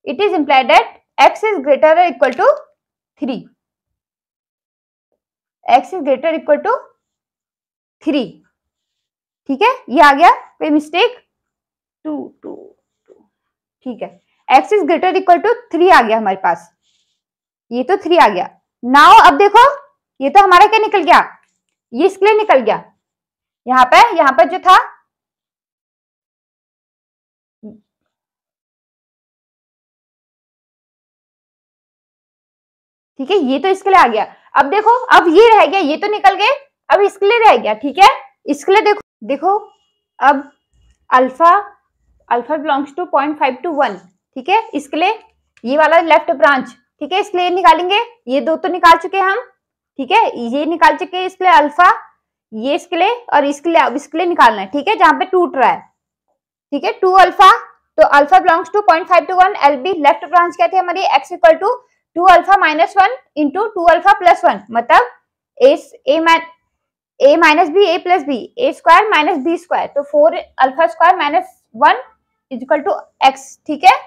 Speaker 1: it is implied that x is greater than equal to 3, x is greater equal to 3, ठीक है, ये आ गया, कोई मिस्टेक, 2 2 2, ठीक है, x is greater equal to 3 आ गया हमारे पास, ये तो 3 आ गया। नाउ अब देखो ये तो हमारा क्या निकल गया, ये इसके लिए निकल गया, यहाँ पर जो था, ठीक है, ये तो इसके लिए आ गया। अब देखो, अब ये रह गया, ये तो निकल गए, अब इसके लिए रह गया, ठीक है, इसके लिए देखो अब अल्फा बिलोंग्स टू 0.5 to 1, ठीक है, इसके लिए ये वाला लेफ्ट ब्रांच, ठीक है, इसके लिए निकालेंगे, ये दो तो निकाल चुके हम, ठीक है, ये निकाल चुके हैं, इसके लिए अल्फा, ये इसके लिए और इसके लिए, अब इसके लिए निकालना है, ठीक है, जहां पे टूट रहा है, ठीक है, 2 अल्फा, तो alpha belongs to 0.5 to 1, LB left branch क्या थे हमारी, x equal to 2 alpha minus 1 into 2 alpha plus 1, मतलब a minus B a plus B, a square minus b square, तो 4 alpha square minus 1 is equal to x, ठीक है,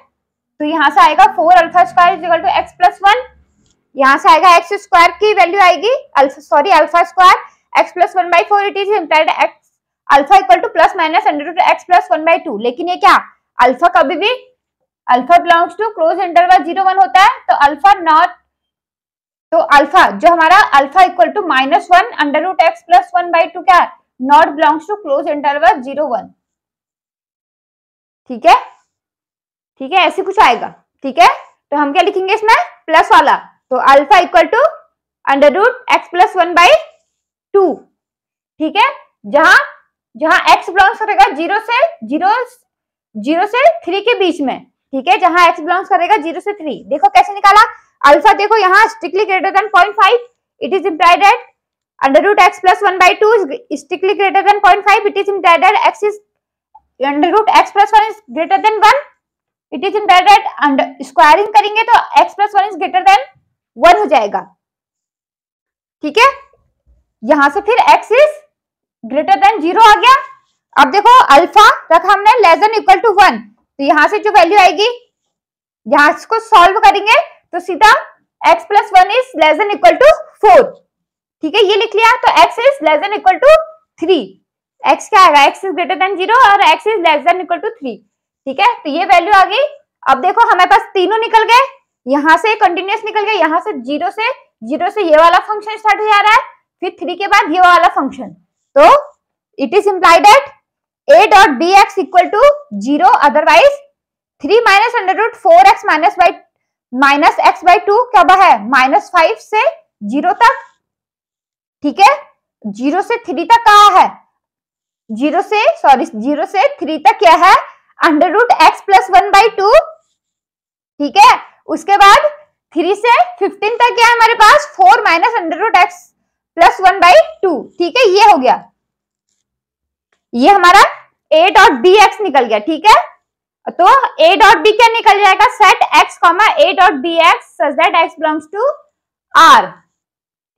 Speaker 1: तो यहां से आएगा 4 alpha square is equal to x plus 1, यहां से आएगा एक्स स्क्वायर की वैल्यू आएगी alpha square x plus 1/4, it is implied x alpha equal to plus minus under root x plus 1/2, लेकिन ये क्या, अल्फा कभी भी alpha belongs to close interval 0 1 होता है, तो अल्फा नॉट, तो अल्फा जो हमारा alpha equal to -1 under root x plus 1/2 क्या है, not belongs to close interval 0 1, ठीक है, ठीक है, ऐसे कुछ आएगा, ठीक है, तो हम क्या लिखेंगे इसमें प्लस वाला, तो alpha equal to under root x plus 1/2, ठीक है, जहां एक्स बिलोंग्स करेगा 0 से 3 के बीच में, ठीक है, जहां एक्स बिलोंग्स करेगा 0 से 3, देखो कैसे निकाला, अल्फा देखो यहाँ strictly greater than 0.5, it is implied that under root x plus 1/2 is strictly greater than 0.5, it is implied that x is under root x plus 1 is greater than 1, it is implied that squaring करेंगे तो x plus 1 is greater than 1 हो जाएगा, ठीक है, यहां से फिर एक्स इज ग्रेटर देन 0 आ गया। अब देखो अल्फा रखा हमने लेस देन इक्वल टू 1, तो यहां से जो वैल्यू आएगी, यहां इसको सॉल्व करेंगे तो सीधा x plus 1 is less than equal to 4, ठीक है, ये लिख लिया। तो x is less than equal to 3, x क्या आएगा, x इज ग्रेटर देन 0 और x is less than equal to 3, ठीक है, तो ये वैल्यू आ गई। अब देखो हमारे पास तीनों निकल गए, यहां से कंटिन्यूअस निकल गया, यहां से जीरो से ये वाला फंक्शन स्टार्ट हो जा रहा है, फिर 3 के बाद ये वाला फंक्शन, तो it is implied that a dot bx equal to 0, otherwise 3 minus under root 4x minus x by 2 क्या है, -5 से 0 तक, ठीक है, 0 से 3 तक कहा है, 0 से 3 तक क्या है, under root x plus 1 by 2, ठीक है, उसके बाद 3 से 15 तक क्या है हमारे पास, 4 minus under root x plus 1 by 2, ठीक है, ये हो गया, ये हमारा a डॉट बी एक्स निकल गया, ठीक है, तो a डॉट बी क्या निकल जाएगा, set x comma a dot b x such that x belongs to r,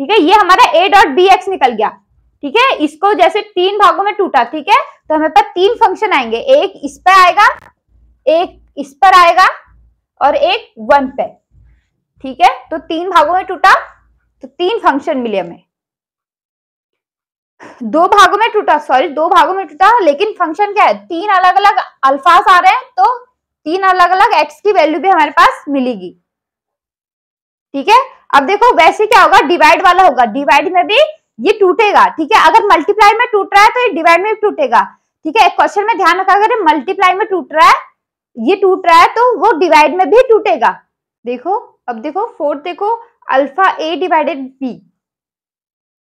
Speaker 1: ठीक है, ये हमारा a डॉट बी एक्स निकल गया, ठीक है, इसको जैसे 3 भागों में टूटा, ठीक है, तो हमें पास 3 फंक्शन आएंगे, एक इस पर आएगा, एक इस पर आएगा और एक 1 पे, ठीक है, तो 3 भागों में टूटा तो 3 फंक्शन मिले हमें, 2 भागों में टूटा, लेकिन फंक्शन क्या है, 3 अलग अलग अल्फाज आ रहे हैं, तो 3 अलग अलग x की वैल्यू भी हमारे पास मिलेगी, ठीक है। अब देखो वैसे क्या होगा, डिवाइड वाला होगा, डिवाइड में भी ये टूटेगा, ठीक है, अगर मल्टीप्लाई में टूट रहा है तो ये डिवाइड में भी टूटेगा, ठीक है, एक क्वेश्चन में ध्यान रखा, अगर मल्टीप्लाई में टूट रहा है, ये टूट रहा है तो वो डिवाइड में भी टूटेगा। देखो अब देखो 4 देखो, अल्फा a डिवाइडेड b,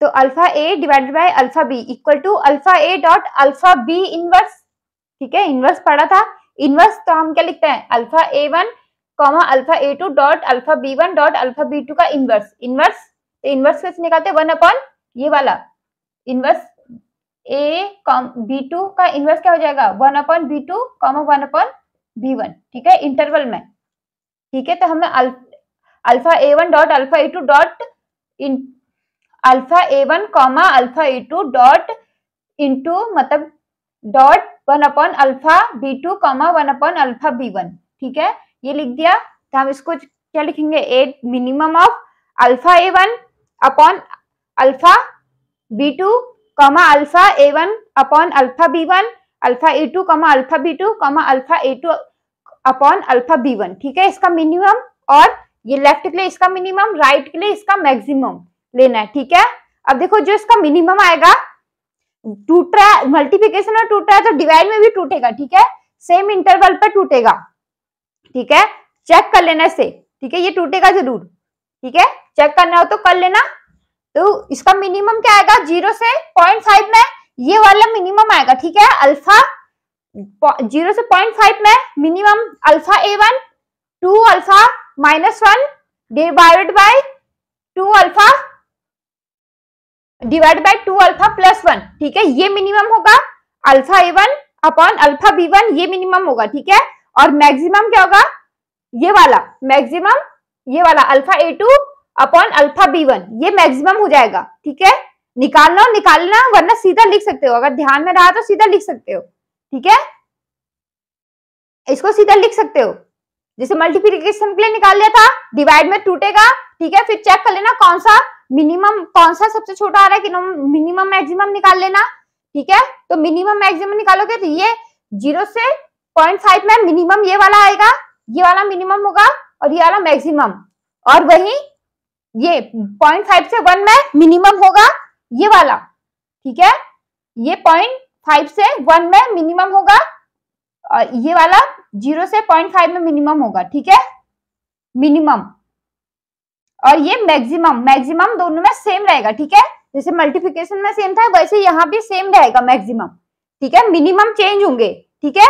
Speaker 1: तो alpha a divided by alpha b equal to alpha a dot alpha b inverse, ठीक है, इनवर्स पढ़ा था, इनवर्स तो हम क्या लिखते हैं, alpha a1 comma alpha a2 dot alpha b1 dot alpha b2 का इनवर्स कैसे निकालते हैं, 1 अपॉन ये वाला इनवर्स b2 का इनवर्स क्या हो जाएगा, 1 upon b2 comma 1 upon b1, ठीक है, इंटरवल में, ठीक है, तो हमने alpha a1 dot alpha a2 dot alpha a1 comma alpha a2 dot into मतलब dot 1 upon alpha b2 comma 1 upon alpha b1, ठीक है, ये लिख दिया। तो हम इसको क्या लिखेंगे, ए minimum of alpha a1 upon alpha b2 comma alpha a1 upon alpha b1 alpha a2 comma alpha b2 comma alpha a2 upon alpha b1, ठीक है, इसका मिनिमम, और ये लेफ्ट के लिए इसका मिनिमम, राइट के लिए इसका मैक्सिमम लेना है, ठीक है। अब देखो जो इसका मिनिमम आएगा, टूट रहा है, मल्टीप्लिकेशन में टूट रहा है तो डिवाइड में भी टूटेगा, ठीक है, सेम इंटरवल पर टूटेगा, ठीक है, चेक कर लेना इसे, ठीक है, ये टूटेगा जरूर, ठीक है, चेक करना हो तो कर लेना। तो इसका मिनिमम क्या आएगा, 0 से 0.5 में ये वाला मिनिमम आएगा, ठीक है, अल्फा 0 से 0.5 में minimum alpha a1 2 alpha -1 divided by 2 alpha divide by 2 alpha plus 1, ठीक है, ये मिनिमम होगा, alpha a1 upon alpha b1 ये मिनिमम होगा, ठीक है, और मैक्सिमम क्या होगा, ये वाला मैक्सिमम, ये वाला alpha a2 upon alpha b1 ये मैक्सिमम हो जाएगा, ठीक है, निकालना वरना सीधा लिख सकते हो, अगर ध्यान में रहा तो सीधा लिख सकते हो, ठीक है, इसको सीधा लिख सकते हो, जैसे मल्टीप्लिकेशन के लिए निकाल लिया था, डिवाइड में टूटेगा, ठीक है, फिर चेक कर लेना कौन सा मिनिमम, कौन सा सबसे छोटा आ रहा है कि मिनिमम मैक्सिमम निकाल लेना, ठीक है, तो मिनिमम मैक्सिमम निकालोगे तो ये 0 से 0.5 में मिनिमम ये वाला आएगा, ये वाला मिनिमम होगा और ये वाला मैक्सिमम, और वही ये 0.5 से 1 में मिनिमम होगा ये वाला, ठीक है, ये 0.5 से 1 में मिनिमम होगा और ये वाला 0 से 0.5 में मिनिमम होगा, ठीक है, मिनिमम, और ये मैक्सिमम दोनों में सेम रहेगा, ठीक है, जैसे मल्टीप्लिकेशन में सेम था वैसे यहाँ भी सेम रहेगा मैक्सिमम, ठीक है, मिनिमम चेंज होंगे, ठीक है।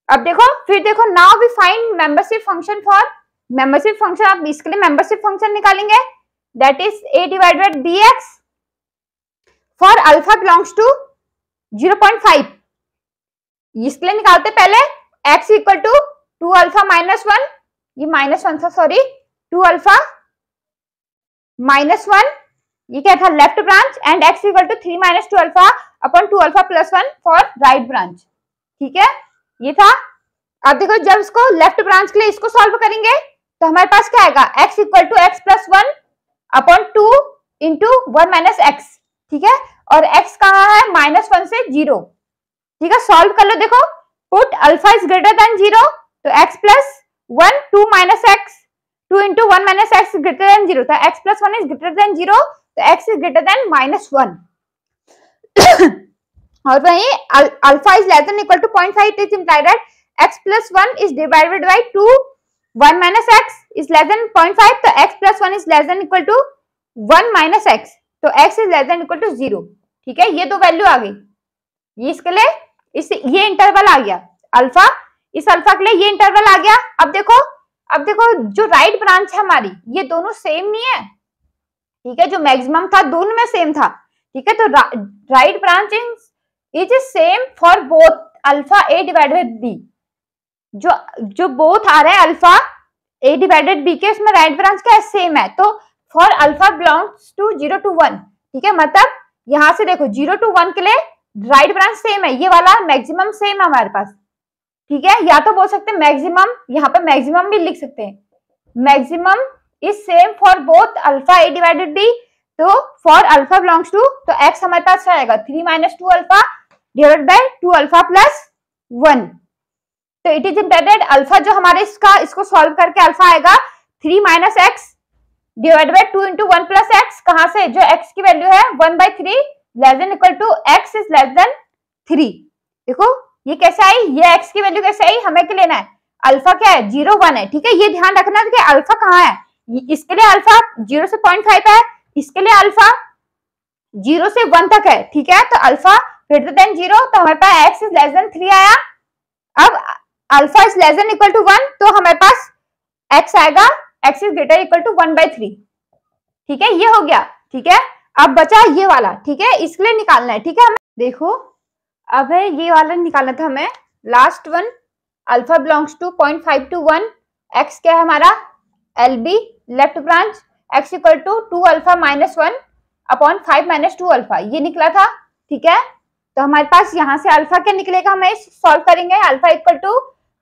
Speaker 1: अब देखो now we find membership function for membership function, आप इसके लिए मेंबरशिप फंक्शन निकालेंगे, that is a divided by bx for alpha belongs to 0.5, इसके लिए निकालते पहले x इक्वल टू 2 अल्फा -1, ये -1 था सॉरी, 2 अल्फा -1, ये क्या था, left branch, and x equal to 3 minus 2 alpha upon 2 alpha plus 1 for right branch. ठीक है, ये था। अब देखो जब इसको लेफ्ट ब्रांच के लिए इसको सॉल्व करेंगे तो हमारे पास क्या आएगा, x equal to x plus 1 upon 2 into 1 minus x. ठीक है, और x कहाँ है, -1 से 0। ठीक है, सॉल्व कर लो। देखो put alpha is greater than 0 तो x plus 1 2 minus x 2 into 1 minus x greater than 0, तो x plus 1 is greater than 0 तो x इज ग्रेटर देन -1। और वहीं alpha is less than equal to 0.5, it is implied that x plus 1 is divided by 2 1 minus x is less than 0.5, तो x plus 1 is less than equal to 1 minus x, तो x is less than equal to 0। ठीक है, ये दो वैल्यू आ गई, ये इसके लिए ये इंटरवल आ गया अल्फा, इस अल्फा के लिए ये इंटरवल आ गया। अब देखो जो राइट ब्रांच है हमारी, ये दोनों सेम नहीं है। ठीक है, जो मैक्सिमम था दोनों में सेम था। ठीक है, तो right branch is same for both alpha a divided bye b। जो बोथ आ रहे हैं अल्फा a डिवाइडेड b के, उसमें राइट ब्रांच क्या है, सेम है। तो for alpha belongs to 0 to 1। ठीक है, मतलब यहां से देखो 0 to 1 के लिए राइट ब्रांच सेम है, ये वाला मैक्सिमम सेम है हमारे पास। ठीक है, या तो बोल सकते हैं मैक्सिमम, यहाँ पे मैक्सिमम भी लिख सकते हैं, maximum is same for both alpha a divided b। तो फॉर अल्फा बिलोंग्स टू, तो x हमारे पास आएगा 3 minus 2 alpha divided by 2 alpha plus 1। तो इट इज इंप्लाइड अल्फा जो हमारे इसको सॉल्व करके अल्फा आएगा 3 minus x divide by 2 into 1 plus x. कहां से, जो x की वैल्यू है 1/3 less than equal to x is less than 3। देखो ये कैसे आई, ये x की वैल्यू कैसे आई, हमें क्या लेना है, अल्फा क्या है 0 1 है। ठीक है, ये ध्यान रखना कि अल्फा कहाँ है, इसके लिए अल्फा 0 से 0.5 है, इसके लिए अल्फा 0 से 1 तक है। ठीक है, तो अल्फा ग्रेटर देन 0, तो हमारे पास x इज लेस देन 3 आया। अब alpha is less than equal to 1, तो हमारे पास x आएगा x is greater equal to 1/3। ठीक है, ये हो गया। ठीक है, अब बचा ये वाला। ठीक है, इसके लिए निकालना है। ठीक है, हमें देखो अब है ये वाला निकालना था हमें, last one, alpha belongs to 0.5 to 1, x क्या है हमारा LB left branch, x equal to 2 alpha minus 1 upon 5 minus 2 alpha, ये निकला था। ठीक है, तो हमारे पास यहाँ से अल्फा क्या निकलेगा, हमें सॉल्व करेंगे, alpha equal to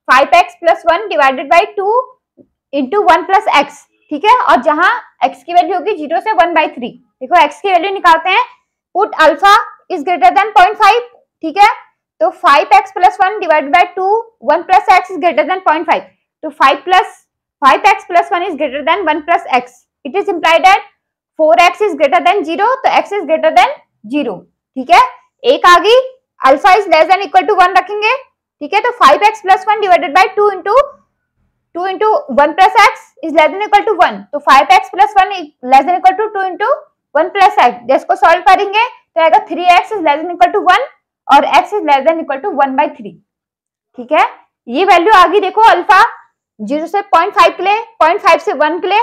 Speaker 1: 5x plus 1 divided by 2 into 1 plus x. ठीक है, और जहां x की वैल्यू होगी 0 से 1/3। देखो x की वैल्यू निकालते हैं, put alpha is greater than 0.5। ठीक है, तो 5x plus 1 divided by 2 1 plus x is greater than 0.5, तो 5x plus 1 is greater than 1 plus x. It is implied that 4x is greater than 0, तो x इज ग्रेटर देन 0। ठीक है, एक आ गई, alpha is less than equal to 1 रखेंगे। ठीक है, तो 5x plus 1 divided by 2 into 1 plus x is less than equal to 1, तो 5x plus 1 less than equal to 2 into 1 plus x. इसको सॉल्व करेंगे तो आएगा 3x is less than equal to 1 और x is less than equal to 1/3। ठीक है, ये वैल्यू आ गई। देखो अल्फा 0 से 0.5 के लिए, 0.5 से 1 के लिए,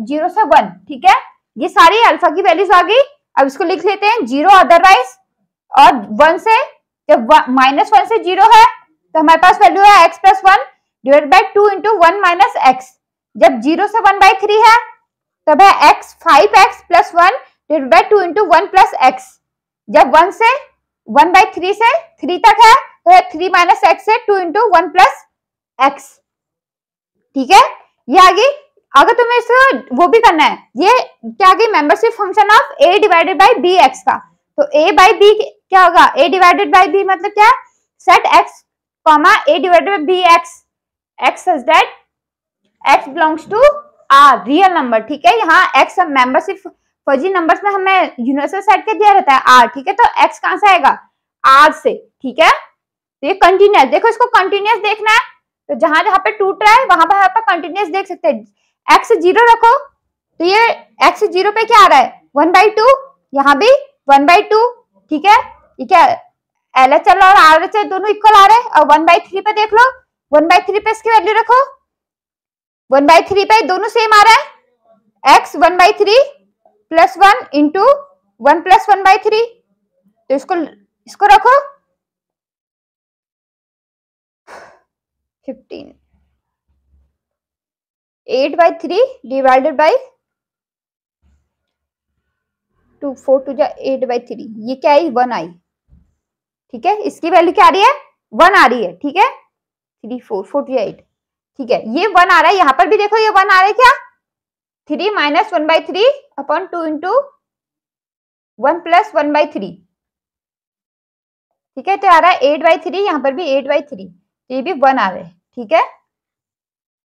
Speaker 1: 0 से 1। ठीक है, ये सारी अल्फा की वैल्यूज आ गई। अब इसको लिख लेते हैं 0 अदरवाइज, और 1 से, जब -1 से 0 है तो हमारे पास वैल्यू है x plus 1 divide by 2 into 1 minus x. जब 0 से 1/3 है तब है x 5x plus 1 divide by 2 into 1 plus x. जब 1 से 1/3 से 3 तक है तो है 3 माइनस एक्स से 2 इंटू 1 प्लस एक्स। ठीक है, ये आ गई। अगर तुम्हें इसको वो भी करना है, ये क्या आ गई, membership function of a divided by b x का, तो a बाई बी क्या होगा, a डिवाइडेड बाई बी मतलब क्या, set x comma a divided by b x, x such that x belongs to r real number. ठीक है, यहाँ x मेंबरशिप फर्जी नंबर्स में हमें यूनिवर्सल सेट क्या दिया रहता है, r। ठीक है, तो x कहां से आएगा, r से। ठीक है, तो ये कंटिन्यूअस, देखो इसको कंटिन्यूअस देखना है, तो जहां जहां पे टूट रहा है वहां पर कंटिन्यूअस देख सकते हैं। x 0 रखो तो ये x 0 पे क्या आ रहा है 1/2, यहाँ भी 1/2। ठीक है, ये क्या LHL और RHL दोनों इक्वल आ रहे हैं। और 1/3 पे देख लो, 1/3 पे इसकी वैल्यू रखो, 1/3 पे दोनों सेम आ रहा है, x 1/3 प्लस 1 इंटू 1 प्लस 1/3, तो इसको रखो 15 8/3 डिवाइडेड बाई टू 4 टू जा 8/3, ये क्या आई 1 आई, ठीक है। इसकी वैल्यू क्या आ रही है 1 आ रही है, ठीक है। 3 4 4 टू 8, ठीक है, ये 1 आ रहा है, यहाँ पर भी देखो ये 1 आ रहा है क्या, 3 माइनस 1/3 अपॉन 2 इंटू 1 प्लस 1/3, ठीक है। तो आ रहा है 8/3, यहाँ पर भी 8/3, तो ये भी 1 आ रहा है, ठीक है।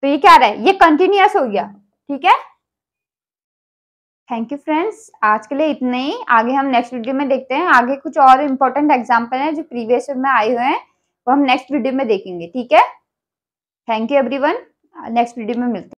Speaker 1: तो ये क्या आ रहा है, ये कंटिन्यूअस हो गया, ठीक है। थैंक यू फ्रेंड्स, आज के लिए इतने ही। आगे हम नेक्स्ट वीडियो में देखते हैं, आगे कुछ और इम्पोर्टेंट एग्जाम्पल हैं जो प्रीवियस में आए हुए हैं, वो हम नेक्स्ट वीडियो में देखेंगे, ठीक है। Thank you everyone, next video में मिलते हैं।